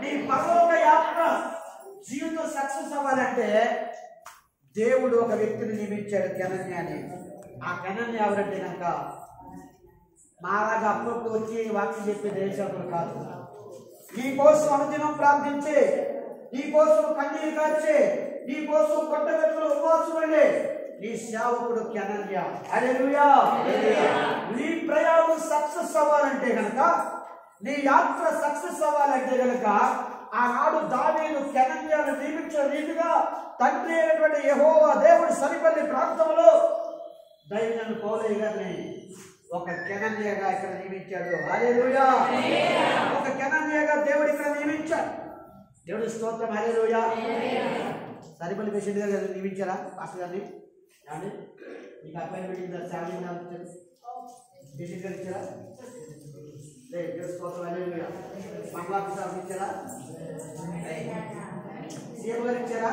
నీ పరలోక యాత్ర జీవితం సక్సెస్ అవ్వాలంటే దేవుడు ఒక వ్యక్తిని నియమించాడు, హనన్యాని. ఆ హనన్యా ఎవరంటే కనుక మాలాగా అప్పుడప్పుడు వచ్చి వాక్యం చెప్పే దేశకులు కాదు. నీ కోసం అనుదినం ప్రార్థించే, నీ కోసం కన్నీరు కార్చే, నీ కోసం కొట్టగట్టులు ఉపవాసం వెళ్ళే నీ సేవకుడు హనన్యా. హల్లెలూయా. నీ ప్రయాణం సక్సెస్ అవ్వాలంటే కనుక, నీ యాత్ర సక్సెస్ అవ్వాలంటే కనుక ఆనాడు దావీదు హనన్యాను నియమించిన రీతిగా తండ్రి అయినటువంటి యెహోవా దేవుడి సరిపల్లి ప్రాంతంలో దైవజనుడు పౌలయ్య గారిని ఒక హనన్యాగా ఇక్కడ నియమించాడు. హల్లెలూయా. ఒక హనన్యాగా దేవుడు ఇక్కడ నియమించాడు. దేవుడి స్తోత్రం, హల్లెలూయా. సరిపల్లి పేషెంట్ గారు నియమించారా పాస్టర్ గారిని? అండి మీకు అపాయింట్మెంట్ శాలరీ పేషెంట్ గారు ఇచ్చారా? మంగళాభిషేకం ఇచ్చారా? సీఎం గారు ఇచ్చారా?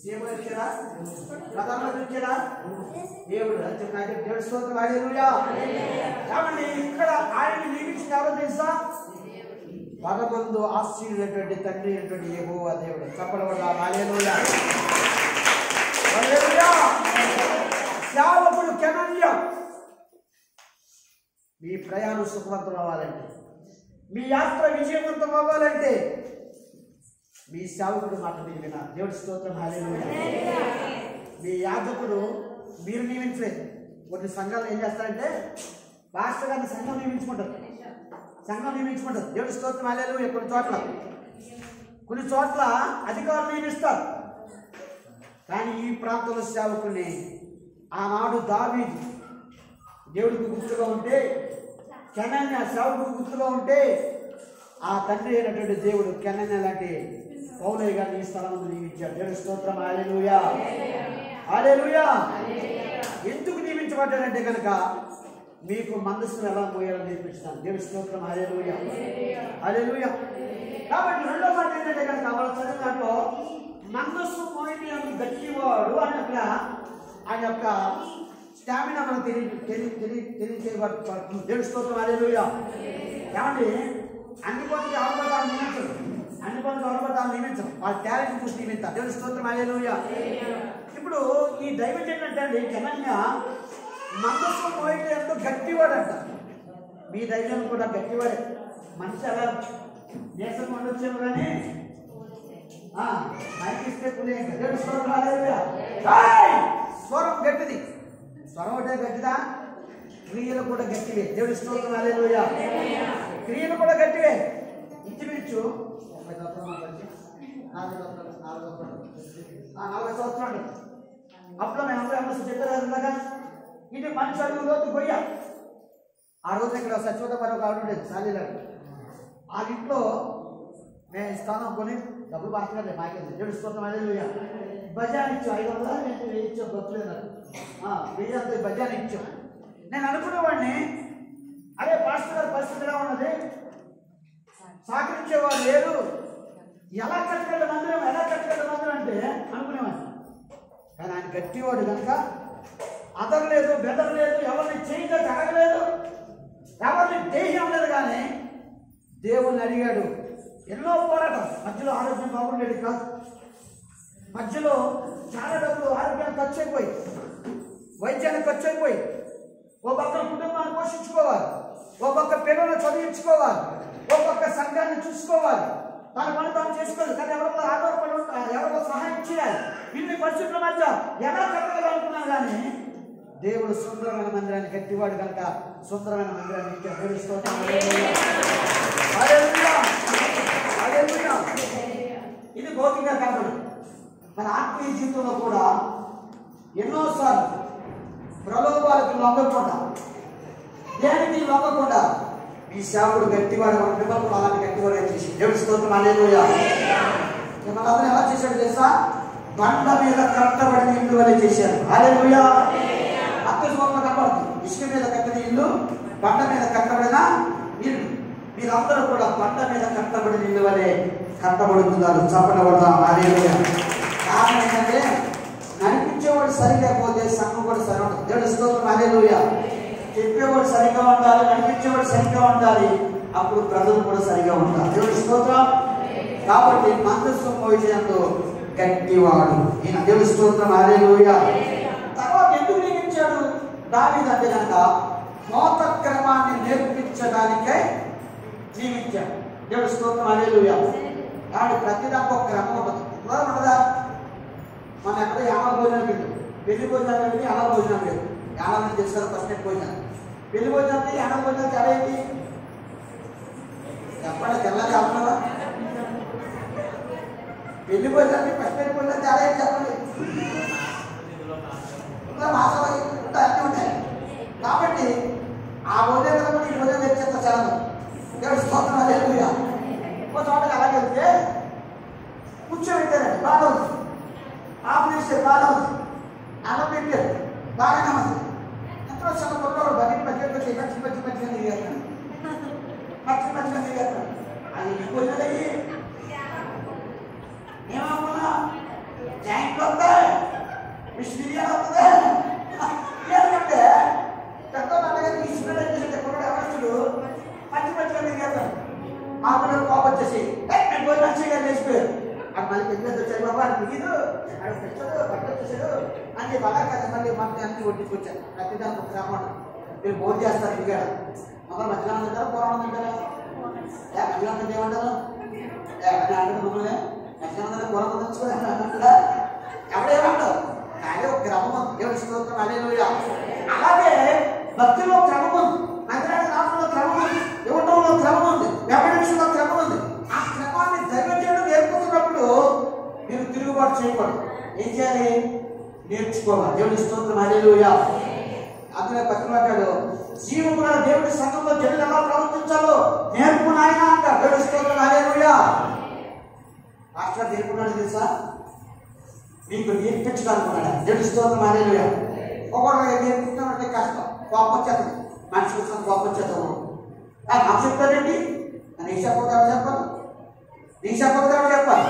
సీఎం గారు ఇచ్చారా? ప్రధానమంత్రి ఇచ్చారా? దేవుడు దేవుడు స్తోత్రం. హల్లెలూయా. కాబట్టి ఇక్కడ ఆయన నియమించిన ఎవరో తెలుసా? పదమందు ఆశ్చర్యమైనటువంటి తండ్రి అయినటువంటి యెహోవా దేవుడు. చెప్పబడ్డా. హల్లెలూయా. హల్లెలూయా. సేవకుడు కెనన్య, మీ ప్రయాణం సుఖవంతం అవ్వాలంటే, మీ యాత్ర విజయవంతం అవ్వాలంటే మీ సేవకుడు మాట మీరు వినాలి. దేవుడి స్తోత్రం. హల్లెలూయా. మీ యాజకుడు మీరు నియమించలేదు. కొన్ని సంఘాలు ఏం చేస్తారంటే పాస్టర్ గారిని సంఘం నియమించుకుంటారు. దేవుడి స్తోత్రం. హల్లెలూయా. కొన్ని చోట్ల అధికారులు నియమిస్తారు. కానీ ఈ ప్రాంతంలో సేవకుని ఆనాడు దావీదు దేవుడికి గుర్తుగా ఉంటే, కెనన్య సేవకుడు గుర్తుగా ఉంటే, ఆ తండ్రి అయినటువంటి దేవుడు కెనన్య లాంటి పౌలయ్య గారిని ఈ స్థలం నియమించాడు. దేవుడి స్తోత్రం. హల్లెలూయా. హల్లెలూయా. ఎందుకు నియమించబడ్డాడంటే కనుక మీకు మనస్సును ఎలా పోయాలో నేర్పిస్తాను. దేవుడి స్తోత్రం. హల్లెలూయా. హల్లెలూయా. కాబట్టి రెండో మాట ఏంటంటే కనుక వాళ్ళ చదివిన దాంట్లో మనస్సు పోయి గట్టివాడు అని అక్కడ ఆయన యొక్క స్టామినా మనకు తెలియచేయబడుతుంది. దేవుడి స్తోత్రం. హల్లెలూయా. ఏమండి అన్ని పనులు అవబట్టాలు నియమించరు. వాళ్ళ టాలెంట్ చూసి నియమిస్తారు. దేవుడి స్తోత్రం. హల్లెలూయా. ఇప్పుడు ఈ దైవం ఏంటంటే అండి కెనన్య మనస్సు పోయితే ఎంతో గట్టివాడంట. మీ దైవం కూడా గట్టివాడే. మనిషి అలా దేశం ఉండొచ్చాము కానీ మనకిస్తే పులే. దేవుడి స్తోత్రం. హల్లెలూయా. స్వరం గట్టిది. స్వరం అంటే గట్టిదా? క్రియలు కూడా గట్టివే. దేవుడి స్తోత్రం. హల్లెలూయా. క్రియలు కూడా గట్టివే. ఇంచుమించు 40 సంవత్సరాలు అప్పుడు మేము అందరూ చెప్పారు. ఇది మనిషి అడుగు లోతు గొయ్య. ఆ రోజు ఇక్కడ సచివత మరొక ఆవిడ ఉండేది సాలీలాడు. ఆ ఇంట్లో మేము స్థానం కొని డబ్బులు బాగా మాకేది. దేవుడి స్తోత్రం. హల్లెలూయా. బజార్ ఇచ్చాం. 500 ఇచ్చాం. గొప్పలేదు నాకు. 1000 బజార్ ఇచ్చాం. నేను అనుకునేవాడిని, అరే పాస్టర్ గారి పరిస్థితి ఎలా ఉన్నది, సహకరించేవాడు లేరు, ఎలా కట్టగల మందిరం అంటే అనుకునేవాడిని. కానీ ఆయన గట్టివాడు కనుక అదరలేదు, బెదరలేదు, ఎవరిని చేయగా జరగలేదు, ఎవరిని దేహం లేదు. కానీ దేవుణ్ణి అడిగాడు. ఎన్నో పోరాటం మధ్యలో ఆరోగ్యం బాగుండేది కాదు. మధ్యలో చాలా డబ్బులు ఆరోగ్యానికి ఖర్చు అయిపోయి, వైద్యానికి ఖర్చు అయిపోయి, ఓ పక్క కుటుంబాన్ని పోషించుకోవాలి, ఓ పక్క పిల్లలను చదివించుకోవాలి, ఓ పక్క సంఘాన్ని చూసుకోవాలి, తన పని తాను చేసుకోవాలి. కానీ ఎవరిలో ఆధారపడి ఉంటారు, ఎవరిలో సహాయం చేయాలి. ఇన్ని పరిస్థితుల మధ్య ఎలా కట్టగలనుకున్నాను. కానీ దేవుడు సుందరమైన మందిరాన్ని కట్టివాడు కనుక సుందరమైన మందిరాన్ని ఇచ్చాడు. దేవుడి స్తోత్రం. హల్లెలూయా. హల్లెలూయా. ఇది భౌతికంగా కాదు. మన ఆత్మీయ జీవితంలో కూడా ఎన్నోసార్లు ప్రలోభాలకు లొంగకుండా, దేనికి లొంగకుండా ఈ సేవకుడు గట్టివాడు. మన మిమ్మల్ని అలాంటి గట్టివాడు చేసి. దేవుడి స్తోత్రం. హల్లెలూయా. మిమ్మల్ని అందరూ ఎలా చేశాడు తెలుసా? బండ మీద కట్టబడిన ఇల్లు వలె చేశారు. హల్లెలూయా. అత్యవసరంగా కనబడుతుంది. ఇసుక మీద కట్టిన ఇల్లు, బండ మీద కట్టబడిన ఇల్లు. మీరందరూ కూడా బండ మీద కట్టబడిన ఇల్లు వలె కట్టబడుతున్నారు. చప్పటబడతాం. హల్లెలూయా. కారణం ఏంటంటే నడిపించేవాడు సరిగా పోతే సంఘం కూడా సరి ఉంటుంది. దేవుడి స్తోత్రం. హల్లెలూయా. చెప్పేవాడు సరిగా ఉండాలి, నడిపించేవాడు సరిగా ఉండాలి, అప్పుడు ప్రజలు కూడా సరిగా ఉంటారు. దేవుడి స్తోత్రం. కాబట్టి మనస్సు మోసేందు గట్టివాడు ఈయన. దేవుడి స్తోత్రం. హల్లెలూయా. తర్వాత ఎందుకు నియమించాడు దావీదు అంటే కనుక మోత క్రమాన్ని నేర్పించడానికే నియమించాడు. దేవుడి స్తోత్రం. హల్లెలూయా. కాబట్టి ప్రతిదానికి ఒక క్రమం ఉంటుంది. ఉండదా? మనం ఎక్కడ యామ భోజనాలు లేదు, పెళ్లి భోజనాలు లేదు, యామ భోజనాలు లేదు. యామని తెలుసు ఫస్ట్ నైట్ భోజనాలు, పెళ్లి భోజనాలు, యామ భోజనాలు తేడా ఏంటి చెప్పండి. తెల్లది అవుతున్నారా? పెళ్లి భోజనాలు ఫస్ట్ నైట్ భోజనాలు తేడా ఏంటి చెప్పండి. మాసం అన్నీ ఉంటాయి. కాబట్టి ఆ భోజనం కూడా ఈ భోజనం తెచ్చేస్తా చాలా. దేవుడి స్తోత్రం. హల్లెలూయా. ఇంకో చోటకి అలాగే వెళ్తే కూర్చోబెట్టారండి, బాగా ఉంది. ఆపరేషన్ బాగా ఉంది, అన్నం పెట్టారు, బాగానే ఉంది. ఎంతో చిన్న కొట్టవాడు బకెట్ బకెట్ మంచి మంచి మంచిగా మధ్య మధ్యలో తిరిగేస్తాడు. అది నీకు వచ్చినది ఏమనుకున్నా ట్యాంక్ వస్తాయి, మిషనరీలు వస్తుంది. ఏంటంటే పెద్ద నాన్నగారు తీసుకున్నాడు చేసే కూడా ఎవరు మధ్య మధ్యలో తిరిగేస్తాడు. మా పిల్లలు కోపం వచ్చేసి మంచిగా లేచిపోయారు. అది మళ్ళీ పెద్ద వచ్చారు, బాబా అది మిగిదు అక్కడ తెచ్చాడు బట్టలు వచ్చేసాడు అని చెప్పి అలా కదా మళ్ళీ మమ్మల్ని అన్ని కొట్టించుకొచ్చారు. ప్రతిదానికి ఒక క్రమం మీరు భోజనం చేస్తారు ఇంటికాడ. మమ్మల్ని మధ్యాహ్నం తింటారా పూర్వం తింటారా? మధ్యాహ్నం తింటే ఏమంటారు? అంటే మమ్మల్ని మధ్యాహ్నం పూర్వం తెచ్చుకోదా ఎవడేమంటారు? కానీ ఒక క్రమం దేవుడి స్తోత్రం హల్లెలూయా. అలాగే భక్తిలో క్రమం ఉంది, మందిరానికి రావడంలో క్రమం ఉంది, ఇవ్వడంలో క్రమం ఉంది, వ్యవహారంలో క్రమం ఉంది. ఆ క్రమాన్ని దైవజనుడు నేర్పుతున్నప్పుడు మీరు తిరుగుబాటు చేయకూడదు. ఏం చేయాలి? నేర్చుకోవాలి. దేవుడి స్తోత్రం హల్లెలూయా. అందులో పక్కన జీవముల దేవుడి సంఘంలో జనులు ఎలా ప్రవర్తించాలో నేర్పు నాయన అంటారు. దేవుడి స్తోత్రం హల్లెలూయా. రాష్ట్రాలు నేర్పున్నాడు తెలుసా? మీకు నేర్పించడానుకున్నాడా? దేవుడి స్తోత్రం హల్లెలూయా. ఒక్కొక్కరు నేర్పుతున్నామంటే కష్టం, కోపం చేద్దాం, మనిషి కోసం కోపం చేద్దాము. నాకు చెప్తానండి, నీకు చెప్పొద్దామని చెప్పాలి, నీకు చెప్పొద్దామని చెప్పాలి.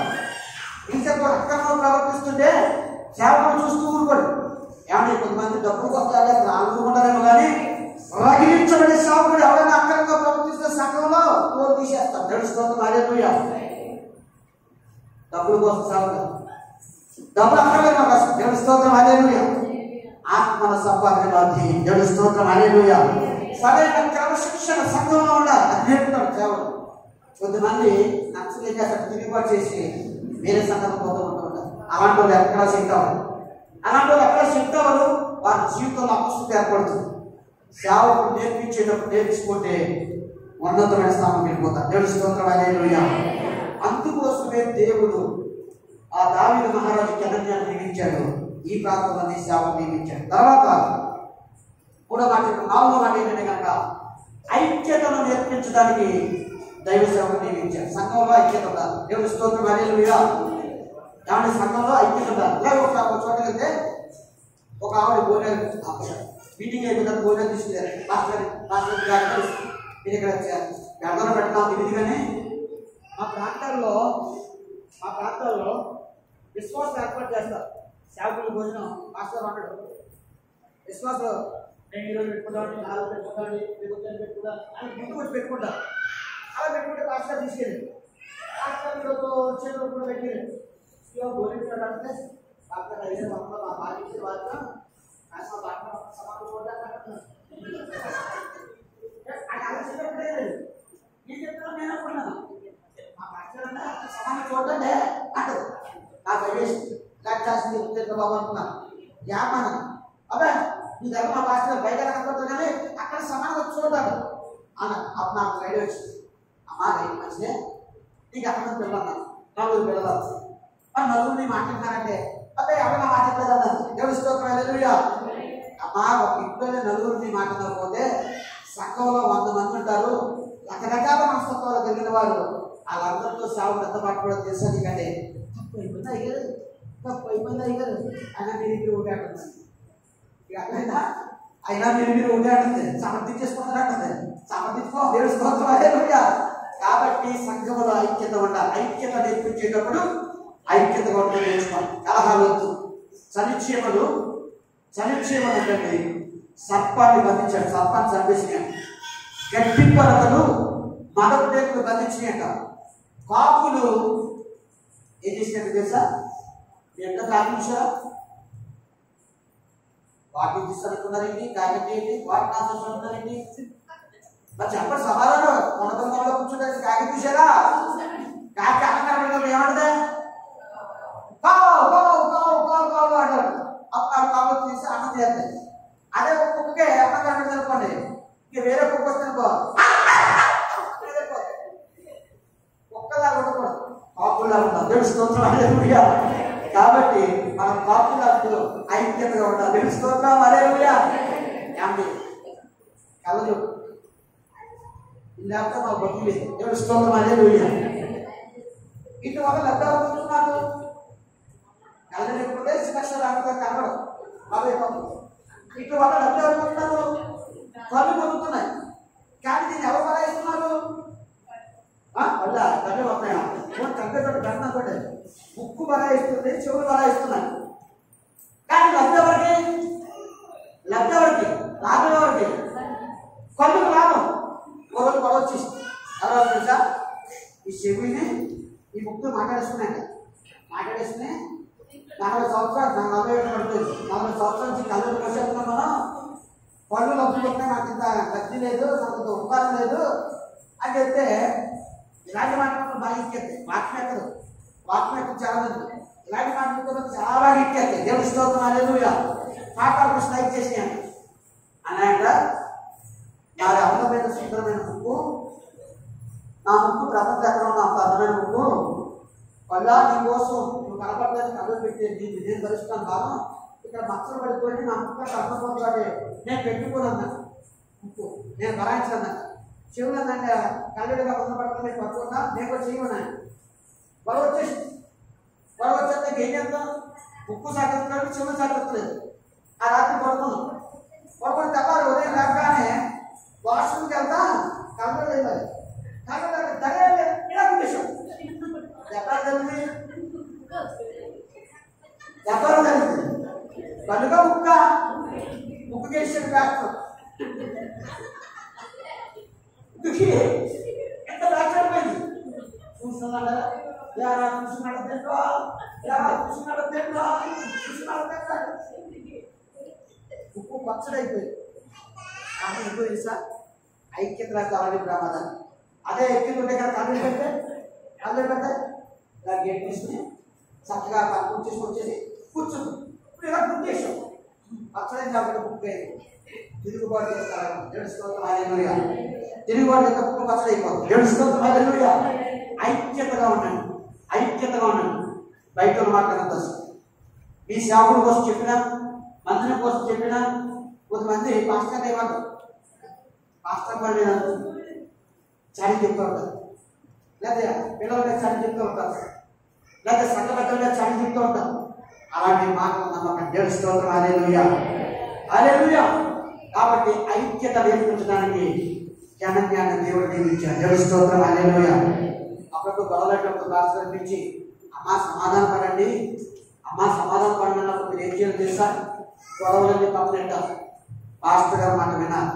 నీకు చెప్పాలి అక్రమంలో ప్రవర్తిస్తుంటే సేవకులు చూస్తూ ఊరుకోడు. ఏమన్నా కొంతమంది డబ్బులు వస్తారే అనుకుంటారేమో కానీ రగిలించబడే సేవకుడు ఎవరైనా అక్రమంగా ప్రవర్తిస్తే సంఘంలో నోరు తీసేస్తాం. దేవుడి స్తోత్రం హల్లెలూయా. డబ్బుల కోసం సేవకుడు డబ్బులు అక్కర్లేదు మాకు అసలు. దేవుడి స్తోత్రం హల్లెలూయా. ఆత్మల సంపాదన బాధ్యత. దేవుడి స్తోత్రం హల్లెలూయా. సరైన క్రమశిక్షణ సంఘంలో ఉండాలి. అది నేర్పుతాడు సేవలు. కొద్దిమంది నక్సలు చేస్తారు, తిరుగుబాటు చేసి వేరే సంఘంలో పోతూ ఉంటుంటారు. అలాంటి వాళ్ళు ఎక్కడ సెట్ అవ్వరు. అలాంటి వాళ్ళు ఎక్కడ సెట్ అవ్వరు. వారి జీవితంలో అపస్థితి ఏర్పడుతుంది. సేవకుడు నేర్పించేటప్పుడు నేర్చుకుంటే ఉన్నతమైన స్థానం వెళ్ళిపోతారు. దేవుడి స్తోత్రం హల్లెలూయా. అందుకోసమే దేవుడు ఆ దావీదు మహారాజు కెనన్యాన్ని నియమించాడు. ఈ ప్రాంతంలోనే సేవలు నియమించాడు. తర్వాత కూడా నాలుగో మాట ఏంటంటే కనుక ఐక్యతను నేర్పించడానికి దైవ సేవకు నియమించాడు. సంఘంలో ఐక్యత ఉండాలి. దేవుడి స్తోత్రం హల్లెలూయా. దాని సంఘంలో ఐక్యత ఉండాలి. ఇలాగ ఒక చోట వెళ్తే ఒక ఆవిడ భోజనం మీటింగ్ అయిపోయిన భోజనం తీసుకున్నారు. మీరు ఇక్కడ గర్భన పెడతాం తెలియదుగానే మా ప్రాంతాల్లో విశ్వాసం ఏర్పాటు చేస్తారు. సేవకులు భోజనం మాస్టర్ అంటాడు, విశ్వాసం నేను ఈరోజు పెట్టుకుంటాను, 4 పెట్టుకుంటాను, పెట్టుకుంటాను అని ముందుకు వచ్చి పెట్టుకుంటారు. అలా పెట్టుకుంటే మాస్టర్ తీసుకెళ్ళి మాస్టర్ చేతులు కూడా పెట్టారు. భోజనం పెట్టాలంటే డాక్టర్ అయ్యే మా బాధ్యత బాధ్యత సమానం చూడాలి. అలా చెప్పే ఈ చెప్తున్నా నేను అనుకున్నాను మా మాస్టర్ అంటే సమానం చూడండి అంటారు. నాకు అయ్యేసి బాబు అనుకున్నాను యాపన అబ్బా నీ దగ్గర మా భాషలో బయట కనపడుతుంది కానీ అక్కడ సమానం చూడాలి అన్న. అప్పుడు నాకు ఐడియా వచ్చింది, అమ్మా రైతు మంచిదే, నీకు అక్కడ పిల్లలు అన్నాను, 4 పిల్లలు మరి నలుగురిని మాట్లాడతానంటే అబ్బాయి ఎవరైనా మాట్లాడలేదన్నారు. దేవుడి స్తోత్రం హల్లెలూయా. అమ్మా ఒక ఇంట్లోనే నలుగురిని మాట్లాడకపోతే సంఘంలో 100 మంది ఉంటారు, రకరకాల మనస్తత్వాలు కలిగిన వారు. వాళ్ళందరితో సేవలు ఎంత పట్టుకోవడం తెలుసా నీకంటే తప్పు అయిపోయింది అయ్యారు అయినా మీరు ఒకటే అంటుంది. ఇక అట్లయినా అయినా మీరు ఒకటే అంటుంది, సమర్థించేసుకుంటారంటుంది. సమర్థించుకో దేవుడి స్తోత్రం హల్లెలూయా. కాబట్టి సంఘంలో ఐక్యత ఉండాలి. ఐక్యత నేర్పించేటప్పుడు ఐక్యతగా ఉంటే నేర్చుకోవాలి. కలహాలు వద్దు. సనిక్షేమలు అంటే సర్పాన్ని బంధించాడు, సర్పాన్ని చంపేసినాడు. గట్టి పరతలు మదపుటేకులు బంధించినాయట. కాకులు ఏం చేసినట్టు తెలుసా? ఎంత కాకించా వాటిని తీసుకున్నారండి, కాకండి ఏంటి, వాటిని ఆశిస్తున్నారండి. మరి చెప్పండి సమాధానం. కొండబంధంలో కూర్చుంటే కాకి చూసారా? కాకి అన్నకరణ ఏమంటదే కావు కావు కావు కావు కావు అంటారు. అప్పుడు కావు తీసి అన్నం చేస్తాయి. అదే ఒక కుక్కకే అన్నకరణ తెలుపండి, ఇంక వేరే కుక్క వస్తే కుక్కలా ఉండకూడదు, కాపులా ఉండాలి. దేవుడి స్తోత్రం హల్లెలూయా. కాబట్టి మనం కాపులందరూ ఐక్యతగా ఉండాలి. దేవుడి స్తోత్రం హల్లెలూయా. కలదు లేకపోతే మా బతుకులే. దేవుడి స్తోత్రం హల్లెలూయా. ఇటు వల్ల లబ్ధవుతున్నారు. కలదు లేకపోతే స్పెషల్ ఆటగా కనబడదు. అదే ఇటు వల్ల లబ్ధవుతున్నారు, కళ్ళు పొందుతున్నాయి. కానీ దీన్ని ఎవరు బలాయిస్తున్నారు? వల్ల తల్లి వస్తాయా తగ్గతోటి కన్నా ముక్కు బలాయిస్తుంది, చెవులు బలాయిస్తున్నాయి. కానీ లబ్ధెవరికి? లాభం ఎవరికి? కళ్ళు లాభం. ఒకరు గొడవ వచ్చేసి ఎవరో తెలుసా, ఈ చెవిని ఈ ముక్కు మాట్లాడేస్తున్నాయి. 40 సంవత్సరాలు 40 పడుతుంది. 40 సంవత్సరాల నుంచి కళ్ళు వచ్చేస్తున్నాం మనం. పళ్ళు నొప్పి కొట్టినా నాకు ఇంత గతి లేదు, నాకు ఇంత ఉపకారం లేదు అని చెప్తే ఇలాంటి మాటలు బాగా ఎక్కేస్తాయి. వాక్యం చాలా మంది ఇలాంటి మాటలు చాలా బాగా ఎక్కేస్తాయి. దేవుడి స్తోత్రం హల్లెలూయా. పాపాలకు స్ట్రైక్ చేసినాను అన్నాక నాది అందమైన సుందరమైన ముక్కు, నా ముక్కు ప్రపంచ ఎక్కడ ఉన్న అంత అందమైన ముక్కు వల్ల నీ కోసం నువ్వు కనపడడానికి కళ్ళు పెట్టి నేను భరిస్తాను బాగా. ఇక్కడ మచ్చలు పడిపోయి నా ముక్క కనపడుతుంది, నేను పెట్టుకున్నాను ముక్కు, నేను భరాయించాను. చెవులు అంటే కళ్ళుగా పొందపడుతుంది పట్టుకున్నా, నేను కూడా చేయమన్నాను. గొడవ వచ్చేస్తే ఏం చేస్తాం? ముక్కు సాగుతున్నాడు, చెవులు సాగుతలేదు. ఆ రాత్రి పడుకున్నాం. తెల్లారి ఉదయం లేకగానే వాష్రూమ్కి వెళ్తా, కళ్ళు లేదు. ఇలా విషయం ఎక్కడ జరిగింది? ఎవరు జరిగింది? కనుక ముక్కు చేసాడు డాక్టర్. ఎంత డాక్టర్ పోయింది చూస్తున్నాడు. ముక్కు పచ్చడైపోయింది. కానీ ఎక్కువ తెలుసా, ఐక్యత రావాలి ప్రమాదాలు. అదే ఐక్యత ఉంటే కదా కళ్ళు పెడితే ఇలా గేట్ తీసుకుని చక్కగా వచ్చేసి కూర్చుంది. ఇప్పుడు ఇలా ఉద్దేశం పచ్చడైంది కాబట్టి ముక్కు తిరుగుబాటు చేస్తారు. దేవుడి స్తోత్రం హల్లెలూయా. తిరుగుబాటు చేస్తే ముక్కు పచ్చడైపోతుంది. దేవుడి స్తోత్రం హల్లెలూయా. ఐక్యతగా ఉండండి. బయట మాట్లాడదు. మీ సేవకుల కోసం చెప్పినా, మందిరం కోసం చెప్పినా, కొంతమంది పాస్టర్ ఏమంటారు, పాస్టర్ పని చాలి చెప్తూ ఉంటారు, లేదా పిల్లలుగా చాలి చెప్తూ ఉంటారు, లేదా సంఘ పెద్దలుగా చాలి చెప్తూ ఉంటారు. అలాంటి మాటలు నమ్మకం. దేవుడి స్తోత్రం హల్లెలూయా. కాబట్టి ఐక్యత నేర్పించడానికి జ్ఞానం దేవుడు నియమించాడు. దేవుడి స్తోత్రం హల్లెలూయా. అప్పుడప్పుడు గొడవలైనప్పుడు పాస్టర్ అనిపించి అమ్మా సమాధానం పడండి అన్నప్పుడు మీరు ఏం చేయాలి తెలుసా? గొడవలన్నీ పక్కనెట్టారు. పాస్టర్ గారి మాట వినాలి.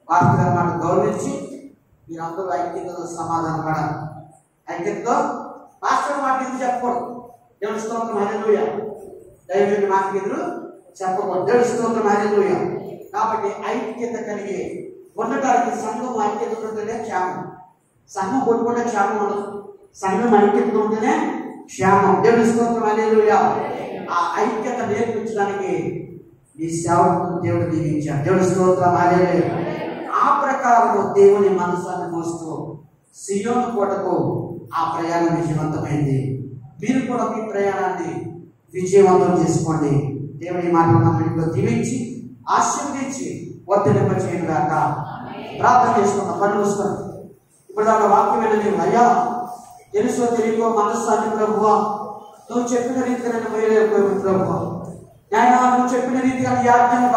పాస్టర్ గారి మాట గౌరవించి మీరందరూ ఐక్యతతో సమాధానం పడాలి. ఐక్యతతో పాస్టర్ మాట ఎదురు చెప్పకూడదు. దేవుడి స్తోత్రం హల్లెలూయా. దైవజనుడి మాట ఎదురు చెప్పకూడదు. దేవుడి స్తోత్రం హల్లెలూయా. కాబట్టి ఐక్యత కలిగి ఉండటానికి సంఘం ఐక్యత ఉంటేనే క్షేమం. సంఘం కొట్టుకుంటే క్షేమం ఉండదు. సంఘం ఐక్యత ఉంటేనే క్షేమం. దేవుడి స్తోత్రం హల్లెలూయా. ఆ ఐక్యత నేర్పించడానికి ఈ సేవకులను దేవుడు దీవించాడు. దేవుడి స్తోత్రం హల్లెలూయా. ఆ ప్రకారం దేవుని మనసాన్ని మోస్తూ సియోను కోటకు ఆ ప్రయాణం విజయవంతమైంది. మీరు కూడా మీ ప్రయాణాన్ని విజయవంతం చేసుకోండి. దేవుని మాటలను దీవించి ఆశీర్వదించి వర్ధింపచేయను గాక. ప్రార్థన చేసుకున్నాం. పని వస్తాను. ఇప్పుడు దాకా వాక్యం వెళ్ళలేము. అయ్యా తెలుసో తెలియకో మనస్సాన్ని ప్రభువా నువ్వు చెప్పిన రీతిగా నేను వేయలేకపోయాను ప్రభువా. నాయనా నువ్వు చెప్పిన రీతిగా నీ ఆజ్ఞను